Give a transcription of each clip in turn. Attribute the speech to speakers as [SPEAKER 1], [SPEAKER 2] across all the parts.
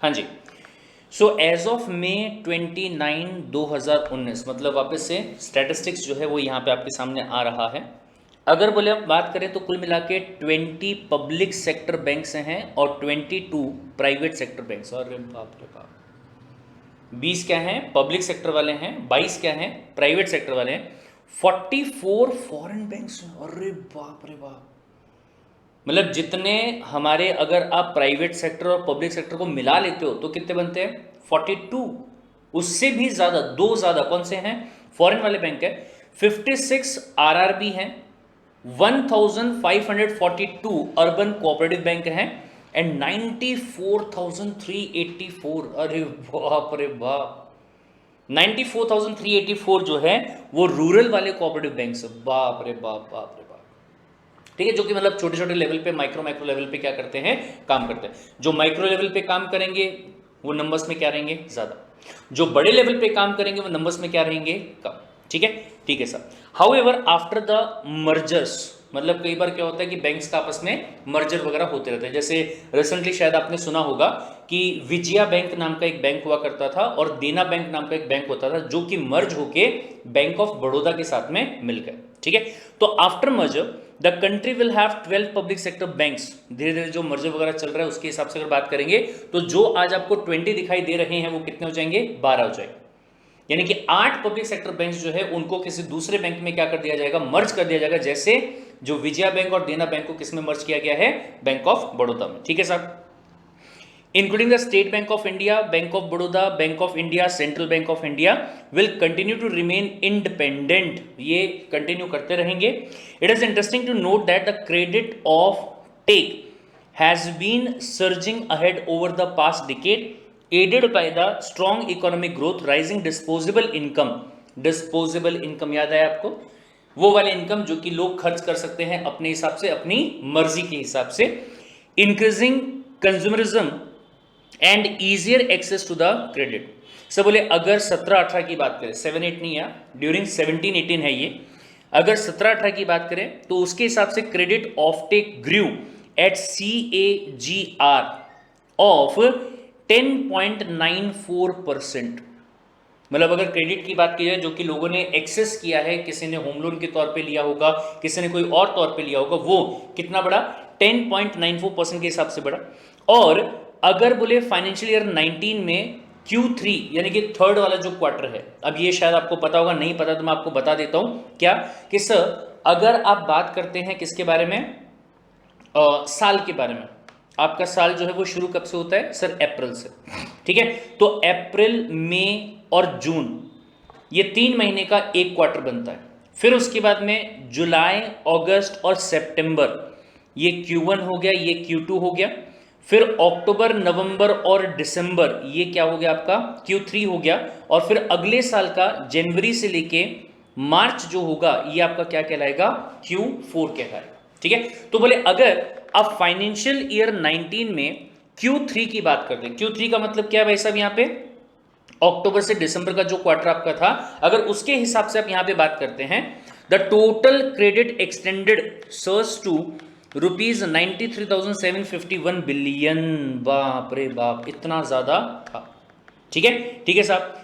[SPEAKER 1] हाँ जी। So as of May 29 2019, मतलब वापस से स्टैटिस्टिक्स जो है वो यहाँ पे आपके सामने आ रहा है। अगर बोले आप बात करें तो कुल मिला के 20 पब्लिक सेक्टर बैंक्स हैं और 22 प्राइवेट सेक्टर बैंक्स। और बाप रे बाप, 20 क्या हैं पब्लिक सेक्टर वाले हैं, 22 क्या हैं प्राइवेट सेक्टर वाले हैं, 44 फॉरेन बैंक्स हैं। अरे बाप रे बाप, मतलब जितने हमारे, अगर आप प्राइवेट सेक्टर और पब्लिक सेक्टर को मिला लेते हो तो कितने बनते हैं 42, उससे भी ज्यादा, दो ज्यादा कौन से हैं फॉरेन वाले बैंक है। 56 आरआरबी हैं, 1542 अर्बन कोऑपरेटिव बैंक हैं एंड 94,384। अरे बाप रे बाप, 94,384 जो है वो रूरल वाले कोऑपरेटिव बैंक से। बाप रे बाप, बाप रे बाप। ठीक है, जो कि मतलब छोटे छोटे लेवल पे, माइक्रो लेवल पे क्या करते हैं, काम करते हैं। जो माइक्रो लेवल पे काम करेंगे वो नंबर्स में क्या रहेंगे, ज्यादा। जो बड़े लेवल पे काम करेंगे वो नंबर्स में क्या रहेंगे, कम। ठीक है, ठीक है sir. How ever after the mergers, मतलब कई बार क्या होता है कि बैंक्स का आपस में मर्जर वगैरह होते रहते हैं। जैसे रिसेंटली शायद आपने सुना होगा कि विजया बैंक नाम का एक बैंक हुआ करता था और देना बैंक नाम का एक बैंक होता था, जो कि मर्ज होके बैंक ऑफ बड़ौदा के साथ में मिल गए। ठीक है, तो after merger the country will have 12 public sector banks. धीरे धीरे जो मर्जर वगैरह चल रहा है उसके हिसाब से अगर बात करेंगे तो जो आज आपको 20 दिखाई दे रहे हैं वो कितने हो जाएंगे, 12 हो जाएंगे। यानी कि 8 पब्लिक सेक्टर बैंक जो है उनको किसी दूसरे बैंक में क्या कर दिया जाएगा, मर्ज कर दिया जाएगा। जैसे जो विजया बैंक और देना बैंक को किसमें मर्ज किया गया है, बैंक ऑफ बड़ौदा में। ठीक है साहब, including the State Bank of India, Bank of Baroda, Bank of India, Central Bank of India will continue to remain independent. ये continue करते रहेंगे. It is interesting to note that the credit of take has been surging ahead over the past decade, aided by the strong economic growth, rising disposable income. Disposable income याद है आपको, वो वाले income जो कि लोग खर्च कर सकते हैं अपने हिसाब से, अपनी मर्जी के हिसाब से। Increasing consumerism and easier access to the credit. सब बोले अगर 17-18 की बात करें, 7-8 नहीं है, ड्यूरिंग 17-18 है ये। अगर 17-18 की बात करें तो उसके हिसाब से credit offtake grew at CAGR of 10.94%। मतलब अगर क्रेडिट की बात की जाए जो कि लोगों ने एक्सेस किया है, किसी ने होम लोन के तौर पे लिया होगा, किसी ने कोई और तौर पे लिया होगा, वो कितना बड़ा, 10.94% के हिसाब से बढ़ा। और अगर बोले फाइनेंशियल ईयर 19 में Q3 यानी कि थर्ड वाला जो क्वार्टर है, अब ये शायद आपको पता होगा, नहीं पता तो मैं आपको बता देता हूं क्या, कि सर अगर आप बात करते हैं किसके बारे में, साल के बारे में। आपका साल जो है वो शुरू कब से होता है सर, अप्रैल से। ठीक है, तो अप्रैल, मई और जून, ये 3 महीने का एक क्वार्टर बनता है। फिर उसके बाद में जुलाई, अगस्त और सितंबर, ये Q1 हो गया, ये Q2 हो गया। फिर अक्टूबर, नवंबर और दिसंबर, ये क्या हो गया आपका, Q3 हो गया। और फिर अगले साल का जनवरी से लेके मार्च जो होगा ये आपका क्या कहलाएगा, Q4 कहलाएगा। ठीक है, तो बोले अगर आप फाइनेंशियल ईयर 19 में Q3 की बात करते हैं, Q3 का मतलब क्या है भाई साहब, यहाँ पे अक्टूबर से दिसंबर का जो क्वार्टर आपका था, अगर उसके हिसाब से आप यहां पे बात करते हैं, the total credit extended surge to ₹93,751 billion. बाप रे बाप, इतना ज्यादा था। ठीक है, ठीक है साहब।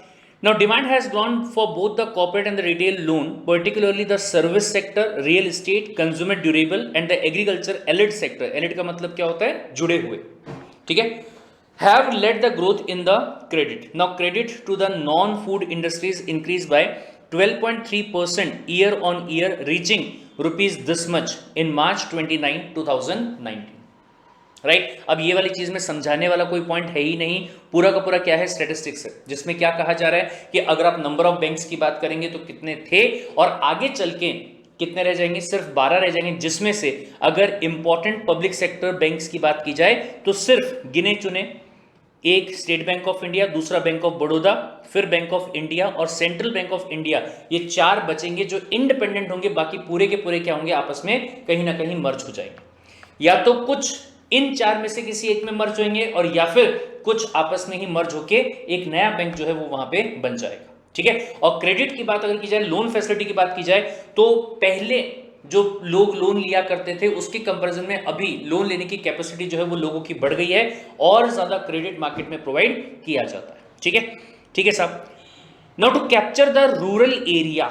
[SPEAKER 1] Now demand has grown for both the corporate and the retail loan, particularly the service sector, real estate, consumer durable and the agriculture allied sector. Allied का मतलब क्या होता है, जुड़े हुए। ठीक है, have led the growth in the credit. Now credit to the non-food industries increased by 12.3% year on year, reaching rupees this much in March 29, 2019. Right, अब ये वाली चीज में समझाने वाला कोई पॉइंट है ही नहीं, पूरा का पूरा क्या है, स्टैटिस्टिक्स है, जिसमें क्या कहा जा रहा है कि अगर आप नंबर ऑफ बैंक्स की बात करेंगे तो कितने थे और आगे चल के कितने रह जाएंगे, सिर्फ 12 रह जाएंगे, जिसमें से अगर इंपॉर्टेंट पब्लिक सेक्टर बैंक्स की बात की जाए तो सिर्फ गिने चुने, एक स्टेट बैंक ऑफ इंडिया, दूसरा बैंक ऑफ बड़ौदा, फिर बैंक ऑफ इंडिया और सेंट्रल बैंक ऑफ इंडिया, ये 4 बचेंगे जो इंडिपेंडेंट होंगे। बाकी पूरे के पूरे क्या होंगे, आपस में कहीं ना कहीं मर्ज हो जाएंगे। या तो कुछ इन 4 में से किसी एक में मर्ज होंगे और या फिर कुछ आपस में ही मर्ज होके एक नया बैंक जो है वो वहां पे बन जाएगा। ठीक है, और क्रेडिट की बात अगर की जाए, लोन फैसिलिटी की बात की जाए, तो पहले जो लोग लोन लिया करते थे उसके कंपैरिजन में अभी लोन लेने की कैपेसिटी जो है वो लोगों की बढ़ गई है और ज्यादा क्रेडिट मार्केट में प्रोवाइड किया जाता है। ठीक है साहब। Now to capture the rural area,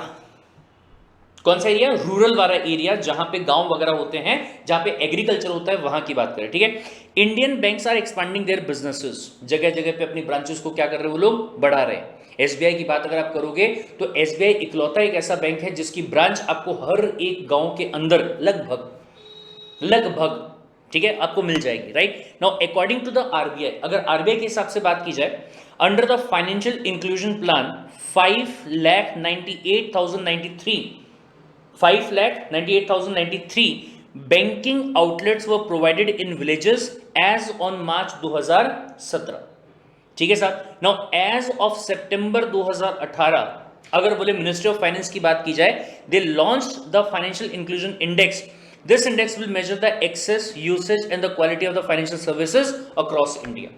[SPEAKER 1] कौन सा एरिया? रूरल वाला एरिया, जहां पे गांव वगैरह होते हैं, जहां पे एग्रीकल्चर होता है, वहां की बात करें। ठीक है, Indian banks are expanding their businesses, जगह जगह पे अपनी ब्रांचेस को क्या कर रहे हैं वो लोग बढ़ा रहे हैं। एसबीआई की बात अगर आप करोगे तो एसबीआई इकलौता एक ऐसा बैंक है जिसकी ब्रांच आपको हर एक गांव के अंदर लगभग ठीक है आपको मिल जाएगी। Right now according to the RBI, अगर आरबीआई के हिसाब से बात की जाए, under the financial inclusion plan 5,98,093 banking outlets were provided in villages as on March 2017। ठीक है साहब। नाउ एज ऑफ सितंबर 2018 अगर बोले मिनिस्ट्री ऑफ फाइनेंस की बात की जाए, they launched the financial inclusion index. This index will measure the access, usage and the quality of the financial services across India.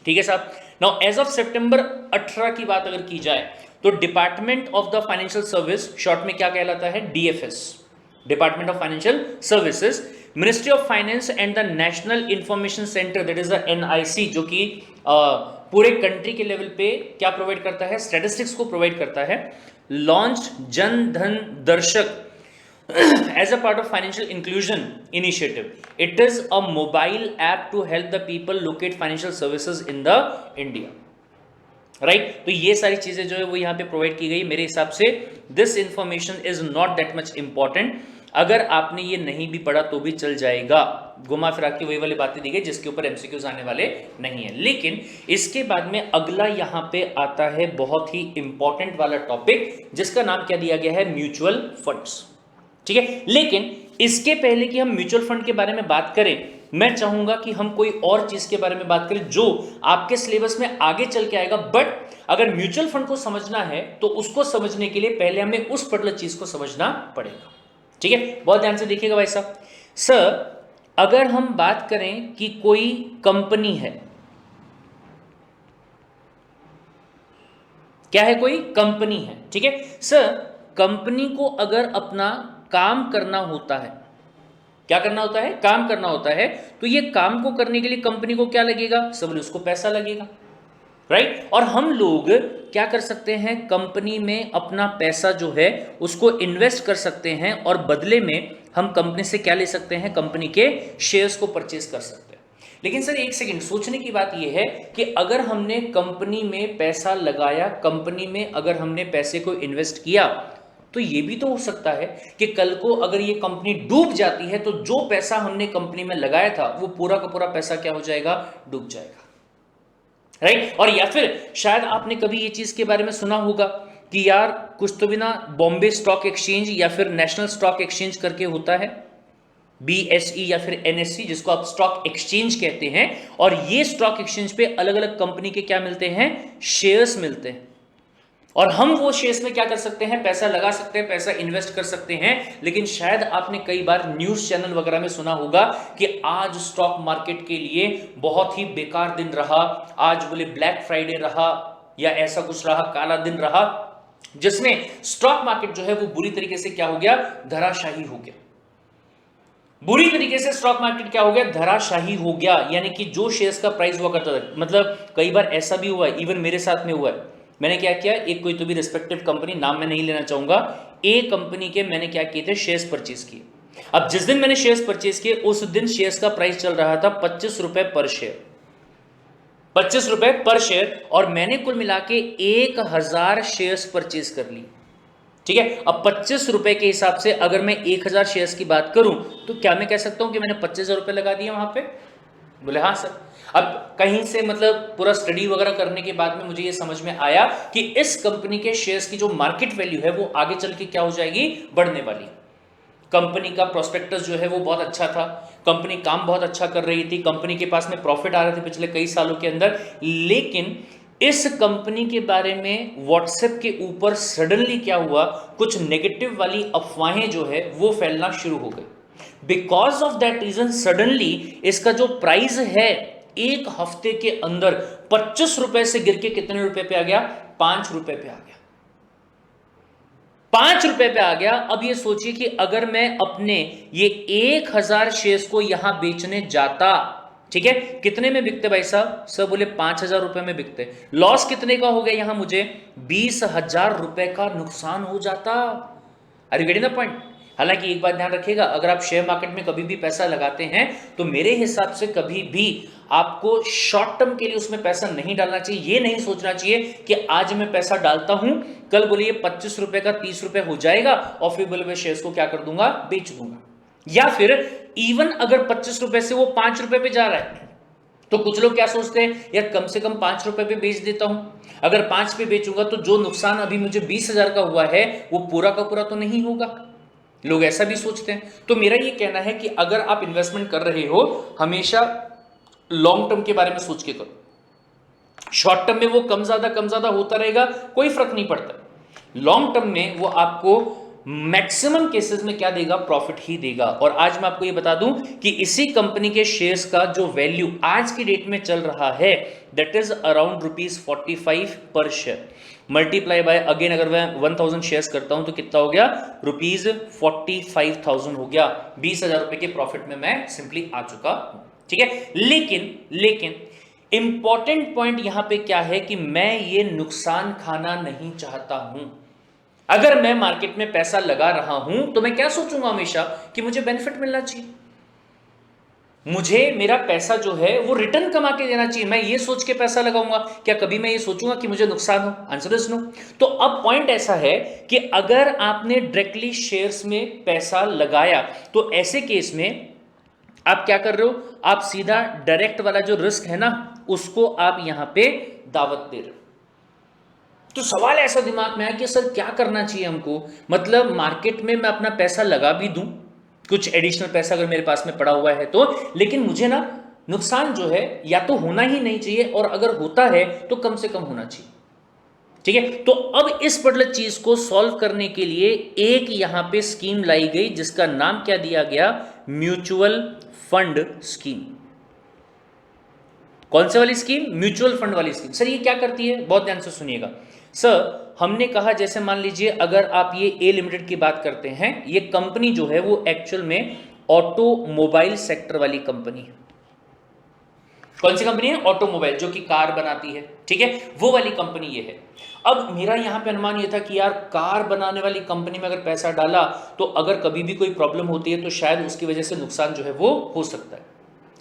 [SPEAKER 1] ठीक है साहब। नाउ एज ऑफ सितंबर 18 की बात अगर की जाए तो department of the financial service, short में क्या कहलाता है? DFS, department of financial services, ministry of finance and the national information centre that is the NIC, जो कि पूरे कंट्री के लेवल पे क्या प्रोवाइड करता है? स्टैटिस्टिक्स को प्रोवाइड करता है। लॉन्च जन धन दर्शक as a part of financial inclusion initiative. It is a mobile app to help the people locate financial services in the India. Right तो ये सारी चीजें जो है वो यहाँ पे प्रोवाइड की गई। मेरे हिसाब से this information is not that much important, अगर आपने ये नहीं भी पढ़ा तो भी चल जाएगा। घुमा फिरा के वही वाली बातें दी गई जिसके ऊपर एमसीक्यूज आने वाले नहीं है। लेकिन इसके बाद में अगला यहाँ पे आता है बहुत ही इंपॉर्टेंट वाला टॉपिक जिसका नाम क्या दिया गया है? Mutual funds. ठीक है, लेकिन इसके पहले कि हम म्यूचुअल फंड के बारे में बात करें, मैं चाहूंगा कि हम कोई और चीज के बारे में बात करें जो आपके सिलेबस में आगे चल के आएगा। बट अगर म्यूचुअल फंड को समझना है तो उसको समझने के लिए पहले हमें उस पर्टिकुलर चीज को समझना पड़ेगा। ठीक है, बहुत ध्यान से देखिएगा भाई साहब। सर अगर हम बात करें कि कोई कंपनी है, क्या है? कोई कंपनी है। ठीक है सर, कंपनी को अगर अपना काम करना होता है, क्या करना होता है? काम करना होता है, तो ये काम को करने के लिए कंपनी को क्या लगेगा? सब उसको पैसा लगेगा। राइट और हम लोग क्या कर सकते हैं? कंपनी में अपना पैसा जो है उसको इन्वेस्ट कर सकते हैं और बदले में हम कंपनी से क्या ले सकते हैं? कंपनी के शेयर्स को परचेज कर सकते हैं। लेकिन सर एक सेकंड, सोचने की बात यह है कि अगर हमने कंपनी में पैसा लगाया, कंपनी में अगर हमने पैसे को इन्वेस्ट किया, तो ये भी तो हो सकता है कि कल को अगर ये कंपनी डूब जाती है तो जो पैसा हमने कंपनी में लगाया था वो पूरा का पूरा पैसा क्या हो जाएगा? डूब जाएगा। राइट और या फिर शायद आपने कभी ये चीज के बारे में सुना होगा कि यार कुछ तो भी ना बॉम्बे स्टॉक एक्सचेंज या फिर नेशनल स्टॉक एक्सचेंज करके होता है, बीएसई या फिर एनएससी, जिसको आप स्टॉक एक्सचेंज कहते हैं, और ये स्टॉक एक्सचेंज पे अलग अलग कंपनी के क्या मिलते हैं? शेयर्स मिलते हैं। और हम वो शेयर्स में क्या कर सकते हैं? पैसा लगा सकते हैं, पैसा इन्वेस्ट कर सकते हैं। लेकिन शायद आपने कई बार न्यूज चैनल वगैरह में सुना होगा कि आज स्टॉक मार्केट के लिए बहुत ही बेकार दिन रहा, आज बोले ब्लैक फ्राइडे रहा या ऐसा कुछ रहा, काला दिन रहा, जिसमें स्टॉक मार्केट जो है वो बुरी तरीके से क्या हो गया? धराशाही हो गया। बुरी तरीके से स्टॉक मार्केट क्या हो गया? धराशाही हो गया। यानी कि जो शेयर्स का प्राइस हुआ करता था, मतलब कई बार ऐसा भी हुआ है, इवन मेरे साथ में हुआ है। मैंने क्या किया, एक कोई तो भी रिस्पेक्टिव कंपनी, नाम मैं नहीं लेना चाहूंगा, ए कंपनी के मैंने क्या किए थे? शेयर्स परचेज किए। अब जिस दिन मैंने शेयर्स परचेज किए उस दिन शेयर्स का प्राइस चल रहा था 25 रुपए पर शेयर, 25 रुपए पर शेयर, और मैंने कुल मिला के 1000 शेयर्स परचेज कर ली। ठीक है, अब 25 रुपए के हिसाब से अगर मैं 1000 शेयर्स की बात करूं तो क्या मैं कह सकता हूं कि मैंने 25,000 रुपए लगा दिए वहां पे? बोले हाँ सर। अब कहीं से मतलब पूरा स्टडी वगैरह करने के बाद में मुझे ये समझ में आया कि इस कंपनी के शेयर्स की जो मार्केट वैल्यू है वो आगे चल के क्या हो जाएगी? बढ़ने वाली। कंपनी का प्रोस्पेक्टस जो है वो बहुत अच्छा था, कंपनी काम बहुत अच्छा कर रही थी, कंपनी के पास में प्रॉफिट आ रहे थे पिछले कई सालों के अंदर। लेकिन इस कंपनी के बारे में व्हाट्सएप के ऊपर सडनली क्या हुआ? कुछ नेगेटिव वाली अफवाहें जो है वो फैलना शुरू हो गई। Because of that reason suddenly इसका जो प्राइस है एक हफ्ते के अंदर 25 रुपए से गिर के कितने रुपए पे आ गया? 5 रुपए पे आ गया। ₹5 पे आ गया। अब ये सोचिए कि अगर मैं अपने ये 1000 शेयर्स को यहां बेचने जाता, ठीक है, कितने में बिकते भाई साहब? सर बोले ₹5000 में बिकते। लॉस कितने का हो गया यहां? मुझे ₹20000 का नुकसान हो जाता। Are you getting the point? हालांकि एक बात ध्यान रखिएगा, अगर आप शेयर मार्केट में कभी भी पैसा लगाते हैं तो मेरे हिसाब से कभी भी आपको शॉर्ट टर्म के लिए उसमें पैसा नहीं डालना चाहिए। ये नहीं सोचना चाहिए कि आज मैं पैसा डालता हूं, कल बोलिए ₹25 का ₹30 हो जाएगा और फिर बोले मैं शेयर्स को क्या कर दूंगा, बेच दूंगा। या फिर इवन अगर ₹25 से वो ₹5 पे जा रहा है तो कुछ लोग क्या सोचते हैं, यार कम से कम ₹5 पे बेच देता हूं, अगर 5 पे बेचूंगा तो जो नुकसान अभी मुझे 20,000 का हुआ है वो पूरा का पूरा तो नहीं होगा। लोग ऐसा भी सोचते हैं। तो मेरा ये कहना है कि अगर आप इन्वेस्टमेंट कर रहे हो, हमेशा लॉन्ग टर्म के बारे में सोच के करो। शॉर्ट टर्म में वो कम ज्यादा होता रहेगा, कोई फर्क नहीं पड़ता। लॉन्ग टर्म में वो आपको मैक्सिमम केसेस में क्या देगा, प्रॉफिट ही देगा। और आज मैं आपको ये बता दूं कि इसी कंपनी के शेयर्स का जो वैल्यू आज की डेट में चल रहा है दैट इज अराउंड ₹45 पर शेयर, मल्टीप्लाई बाय अगेन अगर मैं 1000 शेयर्स करता हूं तो कितना हो गया, ₹45,000 हो गया। ₹20,000 के प्रॉफिट में मैं सिंपली आ चुका हूं, ठीक है। लेकिन इंपॉर्टेंट पॉइंट यहां पे क्या है कि मैं ये नुकसान खाना नहीं चाहता हूं। अगर मैं मार्केट में पैसा लगा रहा हूं तो मैं क्या सोचूंगा हमेशा कि मुझे बेनिफिट मिलना चाहिए, मुझे मेरा पैसा जो है वो रिटर्न कमा के देना चाहिए। मैं ये सोच के पैसा लगाऊंगा, क्या कभी मैं ये सोचूंगा कि मुझे नुकसान हो? Answer is no. तो अब पॉइंट ऐसा है कि अगर आपने डायरेक्टली शेयर्स में पैसा लगाया तो ऐसे केस में आप क्या कर रहे हो, आप सीधा डायरेक्ट वाला जो रिस्क है ना उसको आप यहां पे दावत दे रहे हो। तो सवाल ऐसा दिमाग में आया कि सर क्या करना चाहिए हमको, मतलब मार्केट में मैं अपना पैसा लगा भी दूं, कुछ एडिशनल पैसा अगर मेरे पास में पड़ा हुआ है तो, लेकिन मुझे ना नुकसान जो है या तो होना ही नहीं चाहिए और अगर होता है तो कम से कम होना चाहिए, ठीक है। तो अब इस पर्टिकुलर चीज को सॉल्व करने के लिए एक यहां पे स्कीम लाई गई जिसका नाम क्या दिया गया, म्यूचुअल फंड स्कीम। कौन से वाली स्कीम? म्यूचुअल फंड वाली स्कीम। सर ये क्या करती है, बहुत ध्यान से सुनिएगा। सर हमने कहा जैसे मान लीजिए अगर आप ये ए लिमिटेड की बात करते हैं, ये कंपनी जो है वो एक्चुअल में ऑटोमोबाइल सेक्टर वाली कंपनी है। कौन सी कंपनी है? ऑटोमोबाइल, जो कि कार बनाती है, ठीक है, वो वाली कंपनी ये है। अब मेरा यहां पे अनुमान ये था कि यार कार बनाने वाली कंपनी में अगर पैसा डाला तो अगर कभी भी कोई प्रॉब्लम होती है तो शायद उसकी वजह से नुकसान जो है वो हो सकता है।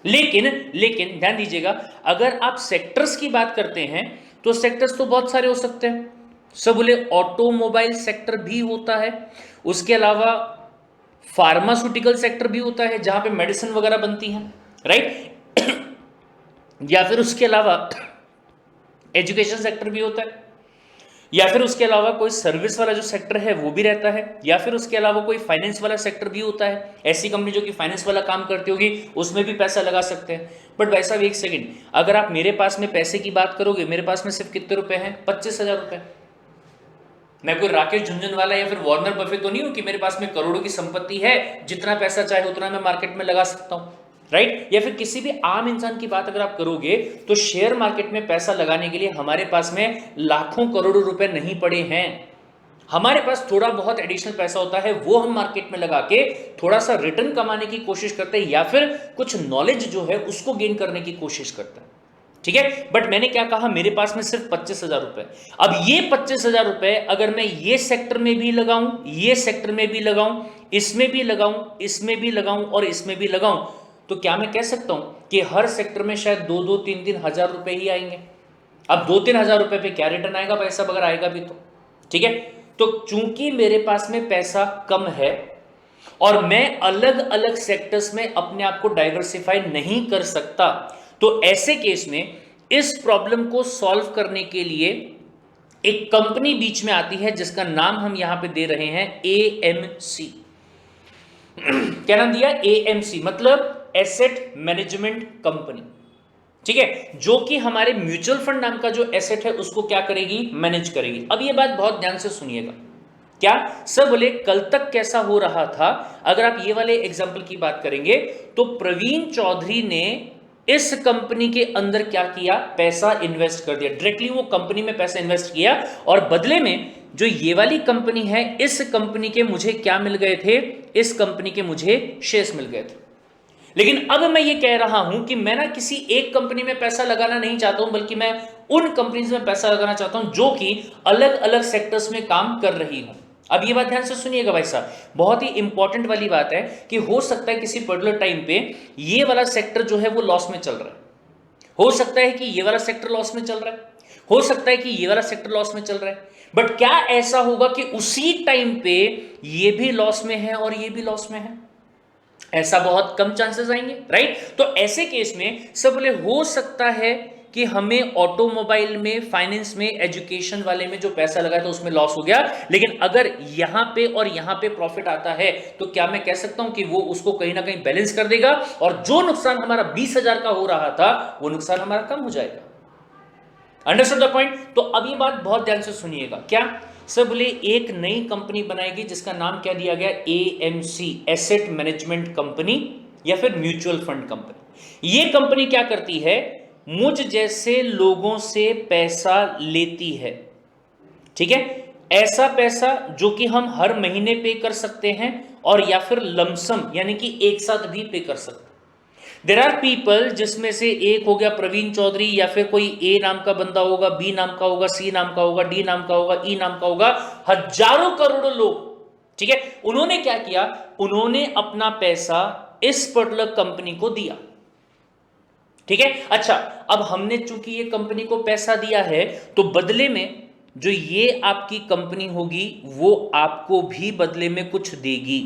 [SPEAKER 1] लेकिन ध्यान दीजिएगा, अगर आप सेक्टर्स की बात करते हैं तो सेक्टर्स तो बहुत सारे हो सकते हैं। सब बोले ऑटोमोबाइल सेक्टर भी होता है, उसके अलावा फार्मास्यूटिकल सेक्टर भी होता है जहां पे मेडिसिन वगैरह बनती हैं, राइट या फिर उसके अलावा एजुकेशन सेक्टर भी होता है, या फिर उसके अलावा कोई सर्विस वाला जो सेक्टर है वो भी रहता है, या फिर उसके अलावा कोई फाइनेंस वाला सेक्टर भी होता है। ऐसी कंपनी जो कि फाइनेंस वाला काम करती होगी उसमें भी पैसा लगा सकते हैं। बट भाई साहब एक सेकंड, अगर आप मेरे पास में पैसे की बात करोगे, मेरे पास में सिर्फ कितने रुपए हैं? 25,000 रुपए। मैं कोई राकेश झुनझुनवाला या फिर वार्नर बफे तो नहीं हूं कि मेरे पास में करोड़ों की संपत्ति है, जितना पैसा चाहे उतना मैं मार्केट में लगा सकता हूं, राइट। या फिर किसी भी आम इंसान की बात अगर आप करोगे तो शेयर मार्केट में पैसा लगाने के लिए हमारे पास में लाखों करोड़ों रुपए नहीं पड़े हैं। हमारे पास थोड़ा बहुत एडिशनल पैसा होता है, वो हम मार्केट में लगा के थोड़ा सा रिटर्न कमाने की कोशिश करते हैं या फिर कुछ नॉलेज जो है उसको गेन करने की कोशिश करते हैं, ठीक है। बट मैंने क्या कहा, मेरे पास में सिर्फ 25,000 रुपए। अब ये 25,000 रुपए अगर मैं ये सेक्टर में भी लगाऊं, ये सेक्टर में भी लगाऊं, इसमें भी लगाऊं, इसमें भी लगाऊं और इसमें भी लगाऊं, तो क्या मैं कह सकता हूं कि हर सेक्टर में शायद 2-2, 3-3 हजार रुपए ही आएंगे। अब 2-3 हजार रुपए पे क्या रिटर्न आएगा भाई साहब, अगर आएगा भी तो, ठीक है। तो चूंकि मेरे पास में पैसा कम है और मैं अलग अलग सेक्टर्स में अपने आप को डाइवर्सिफाई नहीं कर सकता, तो ऐसे केस में इस प्रॉब्लम को सॉल्व करने के लिए एक कंपनी बीच में आती है जिसका नाम हम यहां पे दे रहे हैं एएमसी। क्या नाम दिया? एएमसी, मतलब एसेट मैनेजमेंट कंपनी, ठीक है, जो कि हमारे म्यूचुअल फंड नाम का जो एसेट है उसको क्या करेगी, मैनेज करेगी। अब ये बात बहुत ध्यान से सुनिएगा। क्या सर बोले कल तक कैसा हो रहा था, अगर आप ये वाले एग्जांपल की बात करेंगे तो प्रवीण चौधरी ने इस कंपनी के अंदर क्या किया, पैसा इन्वेस्ट कर दिया, डायरेक्टली वो कंपनी में पैसा इन्वेस्ट किया और बदले में जो ये वाली कंपनी है, इस कंपनी के मुझे क्या मिल गए थे, इस कंपनी के मुझे शेयर्स मिल गए थे। लेकिन अब मैं ये कह रहा हूं कि मैं ना किसी एक कंपनी में पैसा लगाना नहीं चाहता हूं, बल्कि मैं उन कंपनीज में पैसा लगाना चाहता हूं जो कि अलग अलग सेक्टर्स में काम कर रही हूं। अब ये बात ध्यान से सुनिएगा भाई साहब, बहुत ही इंपॉर्टेंट वाली बात है कि हो सकता है किसी पर्टिकुलर टाइम पे ये वाला सेक्टर जो है वो लॉस में चल रहा है, हो सकता है कि ये वाला सेक्टर लॉस में चल रहा है, हो सकता है कि ये वाला सेक्टर लॉस में चल रहा है, बट क्या ऐसा होगा कि उसी टाइम पे ये भी लॉस में है और ये भी लॉस में है? ऐसा बहुत कम चांसेस आएंगे, राइट? तो ऐसे केस में सब बोले हो सकता है कि हमें ऑटोमोबाइल में, फाइनेंस में, एजुकेशन वाले में जो पैसा लगा था उसमें लॉस हो गया, लेकिन अगर यहां पे और यहां पे प्रॉफिट आता है तो क्या मैं कह सकता हूं कि वो उसको कहीं ना कहीं बैलेंस कर देगा और जो नुकसान हमारा 20,000 का हो रहा था वो नुकसान हमारा कम हो जाएगा। Understood the point? तो अब ये बात बहुत ध्यान से सुनिएगा। क्या सर बोले एक नई कंपनी बनाएगी जिसका नाम क्या दिया गया, एएमसी, एसेट मैनेजमेंट कंपनी या फिर म्यूचुअल फंड कंपनी। ये कंपनी क्या करती है, मुझ जैसे लोगों से पैसा लेती है, ठीक है? ऐसा पैसा जो कि हम हर महीने पे कर सकते हैं और या फिर लमसम यानी कि एक साथ भी पे कर सकते हैं। देर आर पीपल, जिसमें से एक हो गया प्रवीण चौधरी, या फिर कोई ए नाम का बंदा होगा, बी नाम का होगा, सी नाम का होगा, डी नाम का होगा, ई नाम का होगा, हजारों करोड़ों लोग, ठीक है? उन्होंने क्या किया, उन्होंने अपना पैसा इस पर्टिकुलर कंपनी को दिया, ठीक है? अच्छा, अब हमने चूंकि ये कंपनी को पैसा दिया है तो बदले में जो ये आपकी कंपनी होगी वो आपको भी बदले में कुछ देगी।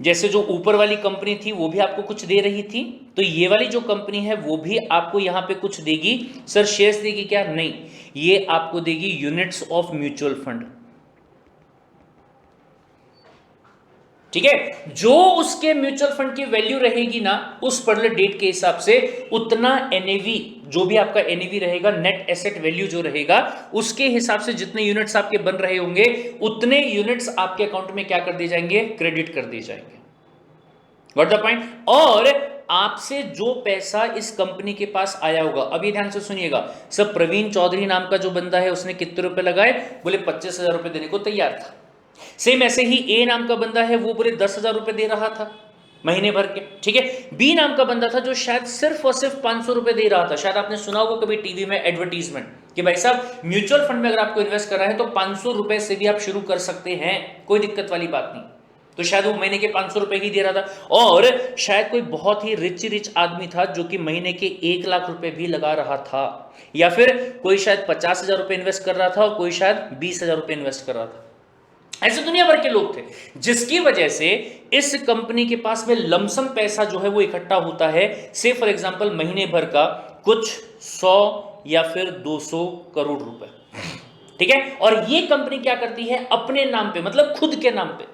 [SPEAKER 1] जैसे जो ऊपर वाली कंपनी थी वो भी आपको कुछ दे रही थी, तो ये वाली जो कंपनी है वो भी आपको यहां पे कुछ देगी। सर शेयर्स देगी क्या? नहीं, ये आपको देगी यूनिट्स ऑफ म्यूचुअल फंड, ठीक है? जो उसके म्यूचुअल फंड की वैल्यू रहेगी ना उस पर्टिकुलर डेट के हिसाब से, उतना एनएवी, जो भी आपका एनएवी रहेगा, नेट एसेट वैल्यू जो रहेगा, उसके हिसाब से जितने यूनिट्स आपके बन रहे होंगे उतने यूनिट्स आपके अकाउंट में क्या कर दिए जाएंगे, क्रेडिट कर दिए जाएंगे। What the point? और आपसे जो पैसा इस कंपनी के पास आया होगा, अभी ध्यान से सुनिएगा, सर प्रवीण चौधरी नाम का जो बंदा है उसने कितने रुपए लगाए, बोले 25,000 रुपए देने को तैयार था। सेम ऐसे ही ए नाम का बंदा है, वो पूरे 10,000 रुपए दे रहा था महीने भर के, ठीक है? बी नाम का बंदा था जो शायद सिर्फ और सिर्फ 500 रुपए दे रहा था। शायद आपने सुना होगा कभी टीवी में एडवर्टीजमेंट कि भाई साहब म्यूचुअल फंड में अगर आपको इन्वेस्ट कर रहा है तो 500 रुपए से भी आप शुरू कर सकते हैं, कोई दिक्कत वाली बात नहीं। तो शायद वो महीने के 500 रुपए ही दे रहा था, और शायद कोई बहुत ही रिच आदमी था जो कि महीने के 1 लाख रुपए भी लगा रहा था, या फिर कोई शायद 50,000 रुपए इन्वेस्ट कर रहा था और कोई शायद 20,000 रुपए इन्वेस्ट कर रहा था। ऐसे दुनिया भर के लोग थे, जिसकी वजह से इस कंपनी के पास में लमसम पैसा जो है वो इकट्ठा होता है। से फॉर एग्जांपल महीने भर का कुछ 100 या फिर 200 करोड़ रुपए, ठीक है? और ये कंपनी क्या करती है, अपने नाम पे, मतलब खुद के नाम पे,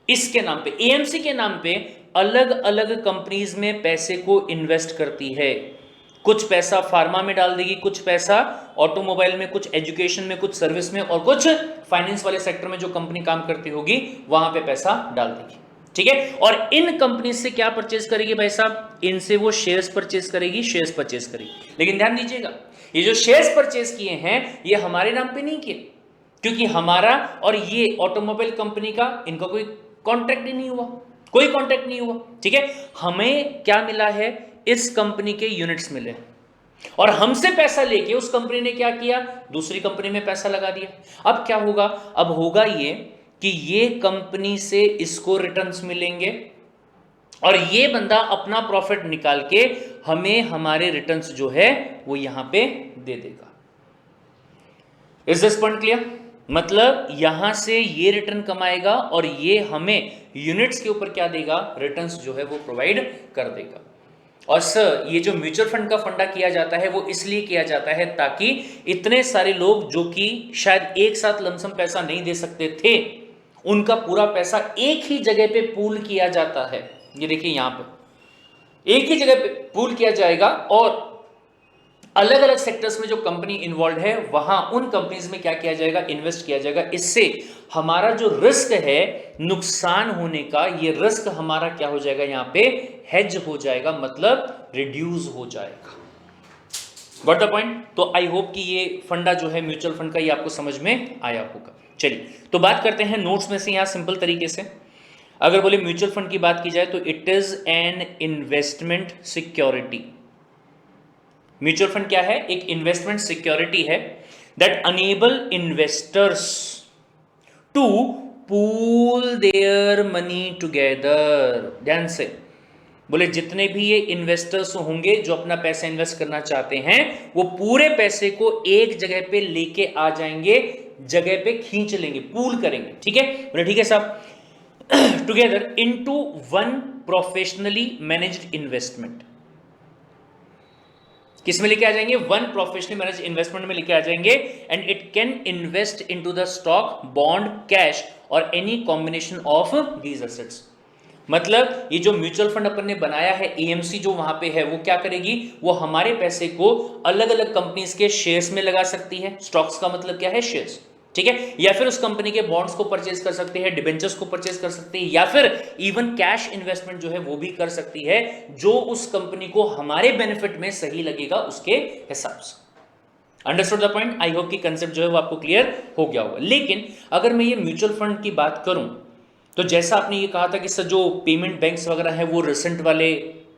[SPEAKER 1] इसके नाम पे, एएमसी के नाम पे अलग अलग कंपनीज में पैसे को इन्वेस्ट करती है। कुछ पैसा फार्मा में डाल देगी, कुछ पैसा ऑटोमोबाइल में, कुछ एजुकेशन में, कुछ सर्विस में, और कुछ फाइनेंस वाले सेक्टर में जो कंपनी काम करती होगी वहां पे पैसा डाल देगी, ठीक है? और इन कंपनी से क्या परचेज करेगी भाई साहब, इनसे वो शेयर्स परचेज करेगी, शेयर्स परचेज करेगी। लेकिन ध्यान दीजिएगा, ये जो शेयर्स परचेज किए हैं ये हमारे नाम पे नहीं किए, क्योंकि हमारा और ये ऑटोमोबाइल कंपनी का इनका कोई कॉन्ट्रैक्ट ही नहीं हुआ, कोई कॉन्ट्रैक्ट नहीं हुआ, ठीक है? हमें क्या मिला है, इस कंपनी के यूनिट्स मिले, और हमसे पैसा लेके उस कंपनी ने क्या किया, दूसरी कंपनी में पैसा लगा दिया। अब क्या होगा, अब होगा ये कि ये कंपनी से इसको रिटर्न्स मिलेंगे और ये बंदा अपना प्रॉफिट निकाल के हमें हमारे रिटर्न्स जो है वो यहां पे दे देगा। Is this point clear? मतलब यहां से ये रिटर्न कमाएगा और ये हमें यूनिट्स के ऊपर क्या देगा, रिटर्न्स जो है वो प्रोवाइड कर देगा। और सर ये जो म्यूचुअल फंड का फंडा किया जाता है वो इसलिए किया जाता है ताकि इतने सारे लोग जो कि शायद एक साथ लमसम पैसा नहीं दे सकते थे, उनका पूरा पैसा एक ही जगह पे पूल किया जाता है। ये देखिए यहां पे एक ही जगह पे पूल किया जाएगा और अलग अलग सेक्टर्स में जो कंपनी इन्वॉल्व है वहां उन कंपनीज में क्या किया जाएगा, इन्वेस्ट किया जाएगा। इससे हमारा जो रिस्क है नुकसान होने का, ये रिस्क हमारा क्या हो जाएगा, यहां पे हेज हो जाएगा, मतलब रिड्यूस हो जाएगा। Got the point. तो आई होप कि ये फंडा जो है म्यूचुअल फंड का ये आपको समझ में आया होगा। चलिए तो बात करते हैं नोट्स में से यहाँ सिंपल तरीके से। अगर बोले म्यूचुअल फंड की बात की जाए तो it is an investment security. Mutual fund क्या है? एक इन्वेस्टमेंट सिक्योरिटी है that enable investors to pool their money together. ध्यान से बोले, जितने भी ये इन्वेस्टर्स होंगे जो अपना पैसा इन्वेस्ट करना चाहते हैं, वो पूरे पैसे को एक जगह पे लेके आ जाएंगे, जगह पे खींच लेंगे, पूल करेंगे। ठीक है, बोले ठीक है साहब, together into one professionally managed investment. किस में लेके आ जाएंगे? वन प्रोफेशनली मैनेज इन्वेस्टमेंट में लेके आ जाएंगे। And it can invest into the stock, bond, cash और any combination of these assets. मतलब ये जो म्यूचुअल फंड अपन ने बनाया है, एएमसी जो वहां पे है, वो क्या करेगी? वो हमारे पैसे को अलग अलग कंपनीज के शेयर्स में लगा सकती है। स्टॉक्स का मतलब क्या है? शेयर्स। ठीक है, या फिर उस कंपनी के बॉन्ड्स को परचेज कर सकते हैं, डिबेंचर्स को परचेज कर सकते हैं, या फिर इवन कैश इन्वेस्टमेंट जो है वो भी कर सकती है, जो उस कंपनी को हमारे बेनिफिट में सही लगेगा उसके हिसाब से। Understood the point? I hope कि कंसेप्ट जो है वो आपको क्लियर हो गया होगा। लेकिन अगर मैं ये म्यूचुअल फंड की बात करूं तो जैसा आपने ये कहा था कि सर जो पेमेंट बैंक्स वगैरह हैं वो रिसेंट वाले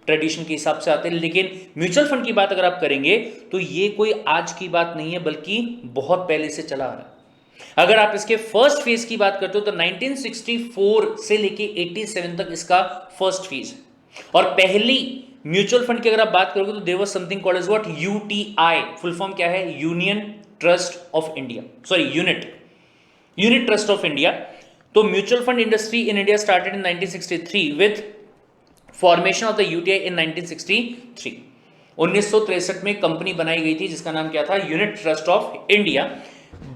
[SPEAKER 1] ट्रेडिशन के हिसाब से आते हैं, लेकिन म्यूचुअल फंड की बात अगर आप करेंगे तो ये कोई आज की बात नहीं है, बल्कि बहुत पहले से चला आ रहा है। अगर आप इसके फर्स्ट फेज की बात करते हो तो 1964 से लेके 87 तक इसका फर्स्ट फेज है। और पहली म्यूचुअल फंड की अगर आप बात करोगे तो there was something called as what? UTI. Full form क्या है? Union trust of India, sorry unit trust of India. तो mutual fund industry in India started in 1963 with formation of the UTI in 1963। 1963 में company बनाई गई थी जिसका नाम क्या था? Unit trust of India,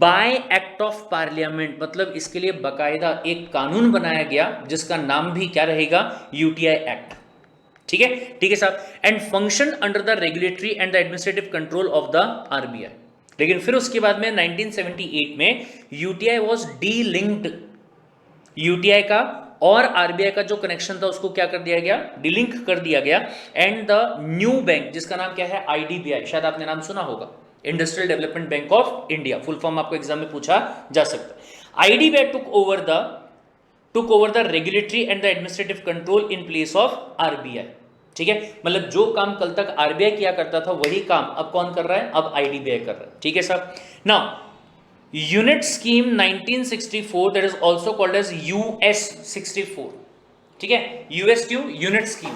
[SPEAKER 1] bye act of parliament. मतलब इसके लिए बकायदा एक कानून बनाया गया जिसका नाम भी क्या रहेगा? UTI act. ठीक है, ठीक है साहब। And function under the regulatory and the administrative control of the RBI. लेकिन फिर उसके बाद में 1978 में यूटीआई वाज डीलिंक्ड। यूटीआई का और आरबीआई का जो कनेक्शन था उसको क्या कर दिया गया? डिलिंक कर दिया गया। एंड द न्यू बैंक जिसका नाम क्या है? आईडीबीआई, शायद आपने नाम सुना होगा, industrial development bank of India. Full form आपको एग्जाम में पूछा जा सकता है। IDBI took over the regulatory and the administrative control in place of RBI. ठीक है, मतलब जो काम कल तक आरबीआई किया करता था वही काम अब कौन कर रहा है? अब आईडीबीआई कर रहा है। ठीक है साहब। Now unit scheme 1964 that is also called as US 64। ठीक है, यूएस क्यों? Unit scheme,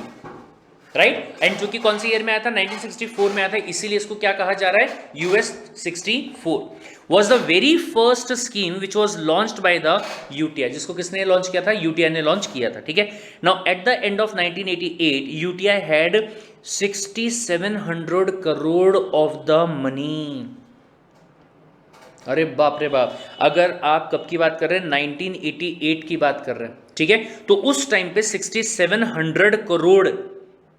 [SPEAKER 1] right. एंड जो कि कौन सी ईयर में आया था? 1964 में आया था, इसीलिए इसको क्या कहा जा रहा है? US 64 was the very first scheme which was launched by the UTI। जिसको किसने लॉन्च किया था? यूटीआई ने लॉन्च किया था। ठीक है, now at the end of 1988 UTI had 6700 crore of the money. अरे बाप रे बाप, अगर आप कब की बात कर रहे हैं? 1988 की बात कर रहे हैं। ठीक है, तो उस टाइम पे 6700 करोड़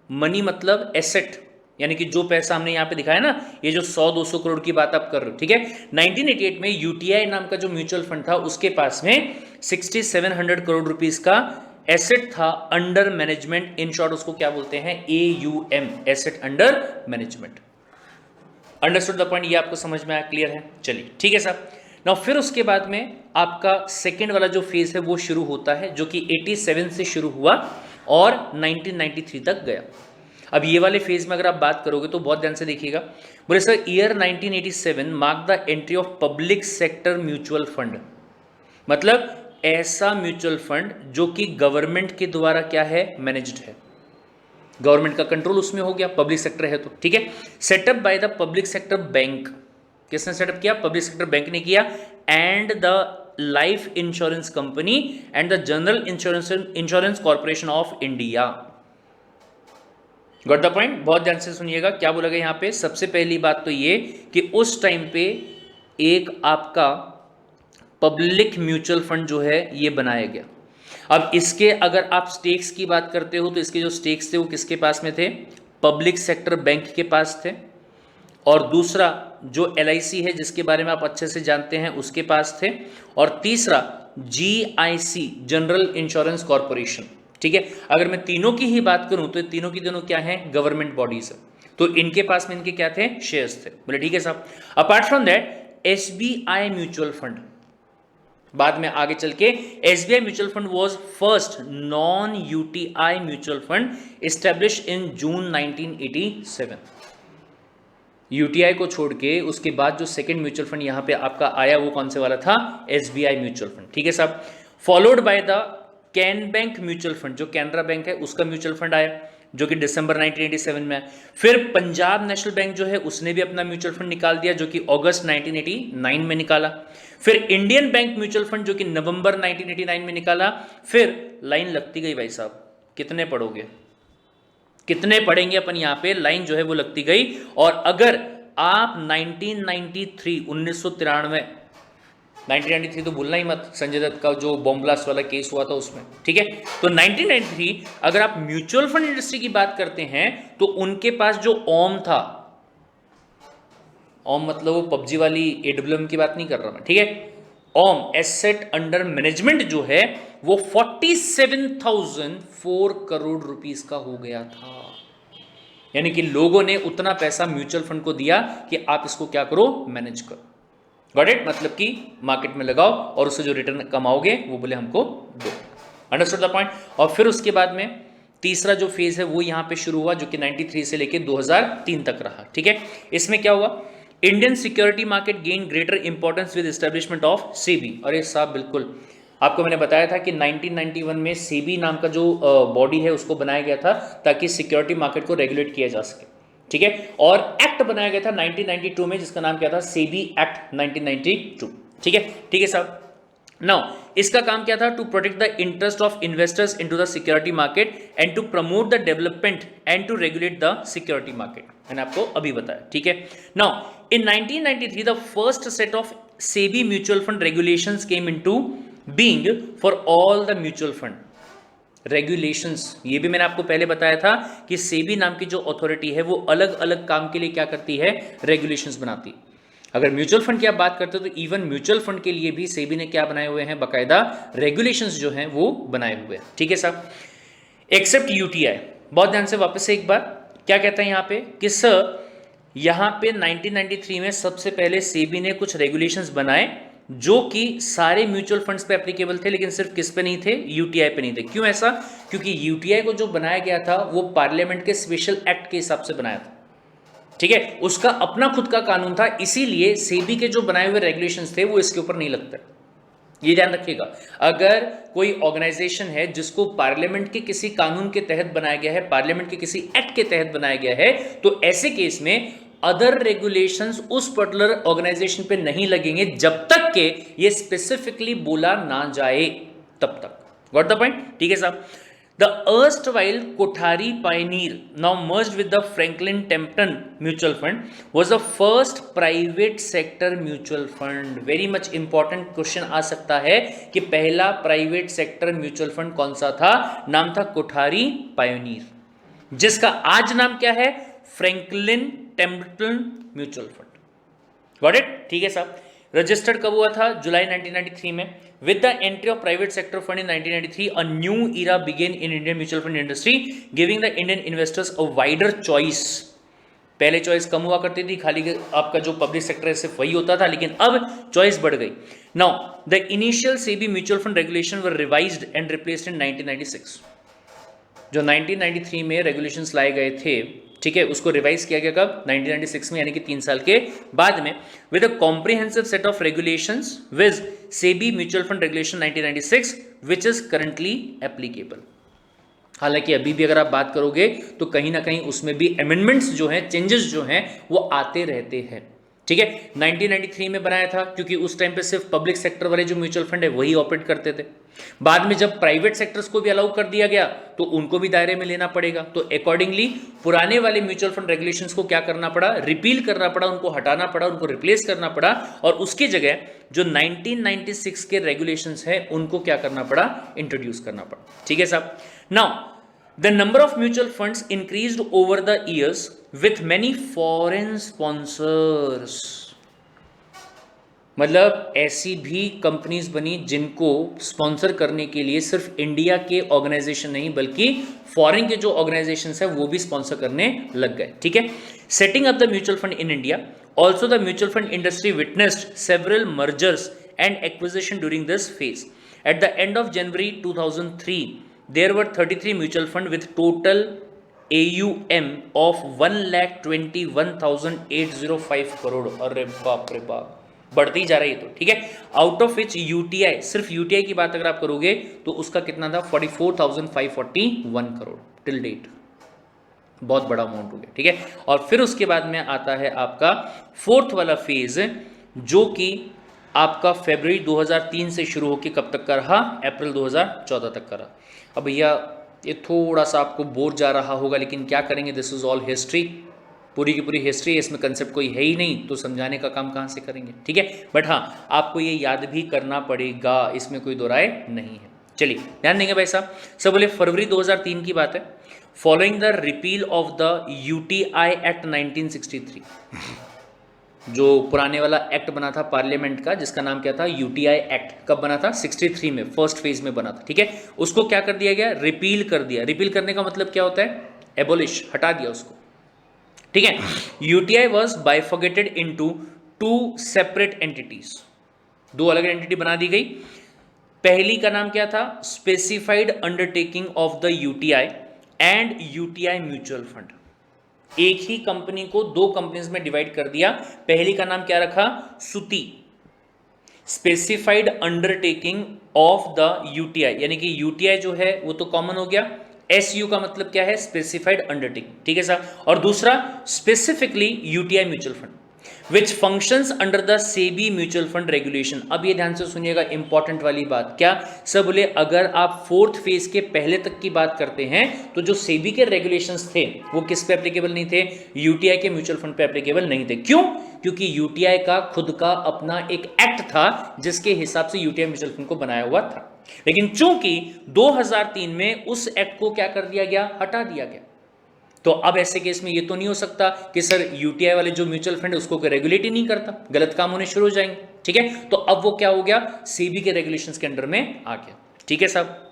[SPEAKER 1] मनी मतलब एसेट, यानी कि जो पैसा हमने यहाँ पे दिखाया ना, ये जो 100-200 करोड़ की बात आप कर रहे हो। ठीक है, 1988 में यूटीआई नाम का जो म्यूचुअल फंड था उसके पास में 6700 करोड़ रुपीस का एसेट था अंडर मैनेजमेंट। इन शॉर्ट उसको क्या बोलते हैं? AUM, asset under management. Understood the point? ये आपको समझ में आया? क्लियर है? चलिए ठीक है साहब। नाउ फिर उसके बाद में आपका सेकेंड वाला जो फेज है वो शुरू होता है, जो कि 87 से शुरू हुआ और 1993 तक गया। अब ये वाले फेज में अगर आप बात करोगे तो बहुत ध्यान से देखिएगा। बोले sir year 1987 mark the entry of public sector mutual fund. मतलब ऐसा म्यूचुअल फंड जो कि गवर्नमेंट के द्वारा क्या है? मैनेज्ड है, गवर्नमेंट का कंट्रोल उसमें हो गया, पब्लिक सेक्टर है तो। ठीक है, setup by the public sector bank. किसने सेटअप किया? पब्लिक सेक्टर बैंक ने किया। And the life insurance company and the general insurance corporation of India. Got the point? बहुत ध्यान से सुनिएगा क्या बोला गया यहाँ पे। सबसे पहली बात तो ये कि उस टाइम पे एक आपका पब्लिक म्यूचुअल फंड जो है ये बनाया गया। अब इसके अगर आप स्टेक्स की बात करते हो तो इसके जो स्टेक्स थे वो किसके पास में थे? पब्लिक सेक्टर बैंक के पास थे। और दूसरा जो एलआईसी है जिसके बारे में आप अच्छे से जानते हैं उसके पास थे। और तीसरा जीआईसी, जनरल इंश्योरेंस कॉर्पोरेशन। ठीक है, अगर मैं तीनों की ही बात करूं तो तीनों की दोनों क्या हैं? गवर्नमेंट बॉडीज है। तो इनके पास में इनके क्या थे, शेयर्स थे। बोले ठीक है साहब। Apart from that SBI mutual fund, बाद में आगे चल के SBI mutual fund was first non UTI mutual fund establish in June 1987। UTI को छोड़ के उसके बाद जो सेकंड म्यूचुअल फंड यहां पे आपका आया वो कौन से वाला था, एसबीआई म्यूचुअल फंड। ठीक है साहब। Followed by the can bank mutual fund, जो कैनरा बैंक है उसका म्यूचुअल फंड आया जो कि दिसंबर 1987 में आया। फिर पंजाब नेशनल बैंक जो है उसने भी अपना म्यूचुअल फंड निकाल दिया जो कि अगस्त 1989 में निकाला। फिर इंडियन बैंक म्यूचुअल फंड जो कि नवंबर 1989 में निकाला। फिर लाइन लगती गई भाई साहब, कितने पढ़ोगे, कितने पढ़ेंगे अपन यहाँ पे, लाइन जो है वो लगती गई। और अगर आप 1993 तो भूलना ही मत, संजय दत्त का जो बॉम्ब ब्लास्ट वाला केस हुआ था उसमें, ठीक है। तो 1993 अगर आप म्यूचुअल फंड इंडस्ट्री की बात करते हैं तो उनके पास जो ओम था, ओम मतलब वो पबजी वाली एडब्ल्यूएम की बात नहीं कर रहा मैं, ठीक है। ओम एसेट अंडर मैनेजमेंट जो है वो 47,004 करोड़ रुपीस का हो गया था। यानी कि लोगों ने उतना पैसा म्यूचुअल फंड को दिया कि आप इसको क्या करो, मैनेज करो। गॉट इट, मतलब कि मार्केट में लगाओ और उससे जो रिटर्न कमाओगे वो बोले हमको दो। Understood the point. और फिर उसके बाद में तीसरा जो फेज है वो यहां पे शुरू हुआ जो कि 93 से लेके 2003 तक रहा, ठीक है। इसमें क्या हुआ, Indian security market gain greater importance with establishment of SEBI. अरे साहब बिल्कुल, आपको मैंने बताया था कि 1991 में सेबी नाम का जो बॉडी है उसको बनाया गया था ताकि सिक्योरिटी मार्केट को रेगुलेट किया जा सके, ठीक है। और एक्ट बनाया गया था 1992 में जिसका नाम क्या था, सेबी एक्ट 1992, ठीक है साहब। नाउ इसका काम क्या था, to protect the interest of investors into the security market and to promote the development and to regulate the security market. मैंने आपको अभी बताया, ठीक है। Now in 1993 the first set of SEBI mutual fund regulations came into being for all the mutual fund regulations. ये भी मैंने आपको पहले बताया था कि सेबी नाम की जो अथॉरिटी है वो अलग अलग काम के लिए क्या करती है, रेगुलेशंस बनाती है। अगर म्यूचुअल फंड की आप बात करते हो तो इवन म्यूचुअल फंड के लिए भी सेबी ने क्या बनाए हुए हैं, बाकायदा रेगुलेशंस जो हैं वो बनाए हुए हैं, ठीक है साहब। एक्सेप्ट यूटीआई, बहुत ध्यान से वापस से एक बार क्या कहता है यहाँ पे कि सर यहाँ पे 1993 में सबसे पहले सेबी ने कुछ रेगुलेशंस बनाए जो कि सारे म्यूचुअल फंड्स पे एप्लीकेबल थे लेकिन सिर्फ किस पे नहीं थे, यूटीआई पे नहीं थे। क्यों ऐसा, क्योंकि यूटीआई को जो बनाया गया था वो पार्लियामेंट के स्पेशल एक्ट के हिसाब से बनाया था, ठीक है। उसका अपना खुद का कानून था, इसीलिए सेबी के जो बनाए हुए रेगुलेशंस थे वो इसके ऊपर नहीं लगते। ये ध्यान रखिएगा, अगर कोई ऑर्गेनाइजेशन है जिसको पार्लियामेंट के किसी कानून के तहत बनाया गया है, पार्लियामेंट के किसी एक्ट के तहत बनाया गया है, तो ऐसे केस में अदर रेगुलेशंस उस पर्टिकुलर ऑर्गेनाइजेशन पे नहीं लगेंगे जब तक के ये स्पेसिफिकली बोला ना जाए, तब तक। गॉट द पॉइंट, ठीक है साहब। The erstwhile Kothari Pioneer, now merged with the Franklin Templeton Mutual Fund, was the first private sector mutual fund. Very much important question आ सकता है कि पहला प्राइवेट सेक्टर म्यूचुअल फंड कौन सा था, नाम था कोठारी पायोनियर, जिसका आज नाम क्या है, Franklin Templeton mutual fund. Got it, ठीक है साहब। रजिस्टर्ड कब हुआ था, जुलाई 1993 में। With the entry of private sector fund in 1993 a new era begin in Indian mutual fund industry giving the Indian investors a wider choice. पहले choice कम हुआ करती थी, खाली आपका जो पब्लिक सेक्टर है सिर्फ वही होता था, लेकिन अब चॉइस बढ़ गई। Now the initial SEBI mutual fund regulation were revised and replaced इन 1996। जो 1993 में रेगुलेशंस लाए गए थे, ठीक है, उसको रिवाइज किया गया कब, 1996 में, यानी कि 3 साल के बाद में, with a comprehensive set of regulations with SEBI mutual fund regulation 1996 which is currently applicable. हालांकि अभी भी अगर आप बात करोगे तो कहीं ना कहीं उसमें भी अमेंडमेंट्स जो हैं, चेंजेस जो हैं वो आते रहते हैं, ठीक है। 1993 में बनाया था क्योंकि उस टाइम पे सिर्फ पब्लिक सेक्टर वाले जो म्यूचुअल फंड है वही ऑपरेट करते थे। बाद में जब प्राइवेट सेक्टर्स को भी अलाउ कर दिया गया तो उनको भी दायरे में लेना पड़ेगा, तो अकॉर्डिंगली पुराने वाले म्यूचुअल फंड रेगुलेशंस को क्या करना पड़ा, रिपील करना पड़ा, उनको हटाना पड़ा, उनको रिप्लेस करना पड़ा, और उसकी जगह जो 1996 के रेगुलेशंस है उनको क्या करना पड़ा, इंट्रोड्यूस करना पड़ा, ठीक है साहब। Now the number of mutual funds increased over the years with many foreign sponsors. मतलब ऐसी भी कंपनीज बनी जिनको स्पॉन्सर करने के लिए सिर्फ इंडिया के ऑर्गेनाइजेशन नहीं बल्कि फॉरेन के जो ऑर्गेनाइजेशंस है वो भी स्पॉन्सर करने लग गए, ठीक है। Setting up the mutual fund in India, also the mutual fund industry witnessed several mergers and acquisition during this phase. At the end of January 2003 there were 33 mutual fund with total AUM of 1,21,805 crore. अरे बाप रे बाप, बढ़ती ही जा रही है तो, ठीक है। आउट ऑफ विच यूटीआई, सिर्फ यूटीआई की बात अगर आप करोगे तो उसका कितना था 44,541 करोड़ टिल डेट, बहुत बड़ा अमाउंट हो गया, ठीक है। और फिर उसके बाद में आता है आपका फोर्थ वाला फेज जो कि आपका फरवरी 2003 से शुरू होकर कब तक का रहा, अप्रैल 2014 तक का रहा। अब भैया ये थोड़ा सा आपको बोर जा रहा होगा, लेकिन क्या करेंगे, दिस इज ऑल हिस्ट्री, पूरी की पूरी हिस्ट्री है, इसमें कंसेप्ट कोई है ही नहीं तो समझाने का काम कहाँ से करेंगे, ठीक है। बट हाँ, आपको ये याद भी करना पड़ेगा, इसमें कोई दो राय नहीं है। चलिए ध्यान देंगे भाई साहब। सब बोले फरवरी 2003 की बात है, following the repeal of the UTI act 1963, जो पुराने वाला एक्ट बना था पार्लियामेंट का जिसका नाम क्या था, यूटीआई एक्ट, कब बना था 63 में, फर्स्ट फेज में बना था, ठीक है। उसको क्या कर दिया गया, रिपील कर दिया। रिपील करने का मतलब क्या होता है, एबोलिश, हटा दिया उसको, ठीक है। UTI was bifurcated into 2 separate entities, 2 अलग एंटिटी बना दी गई। पहली का नाम क्या था, specified undertaking of the UTI and UTI mutual fund. एक ही कंपनी को 2 कंपनीज में डिवाइड कर दिया। पहली का नाम क्या रखा, सुती, specified undertaking of the UTI, यानी कि यूटीआई जो है वो तो कॉमन हो गया, SU का मतलब क्या है, स्पेसिफाइड अंडरटेकिंग, ठीक है साहब। और दूसरा specifically UTI mutual fund which functions under the SEBI mutual fund regulation. अब ये ध्यान से सुनिएगा, इंपॉर्टेंट वाली बात, क्या सब बोले, अगर आप फोर्थ फेज के पहले तक की बात करते हैं तो जो सेबी के रेगुलेशंस थे वो किस पे एप्लीकेबल नहीं थे, यूटीआई के म्यूचुअल फंड पे एप्लीकेबल नहीं थे। क्यों, क्योंकि यूटीआई का खुद का अपना एक एक्ट था जिसके हिसाब से यूटीआई म्यूचुअल फंड को बनाया हुआ था। लेकिन चूंकि 2003 में उस एक्ट को क्या कर दिया गया, हटा दिया गया, तो अब ऐसे केस में ये तो नहीं हो सकता कि सर यूटीआई वाले जो म्यूचुअल फंड है उसको रेगुलेट ही नहीं करता, गलत काम होने शुरू हो जाएंगे, ठीक है। तो अब वो क्या हो गया, सेबी के रेगुलेशंस के अंडर में आ गया, ठीक है साहब।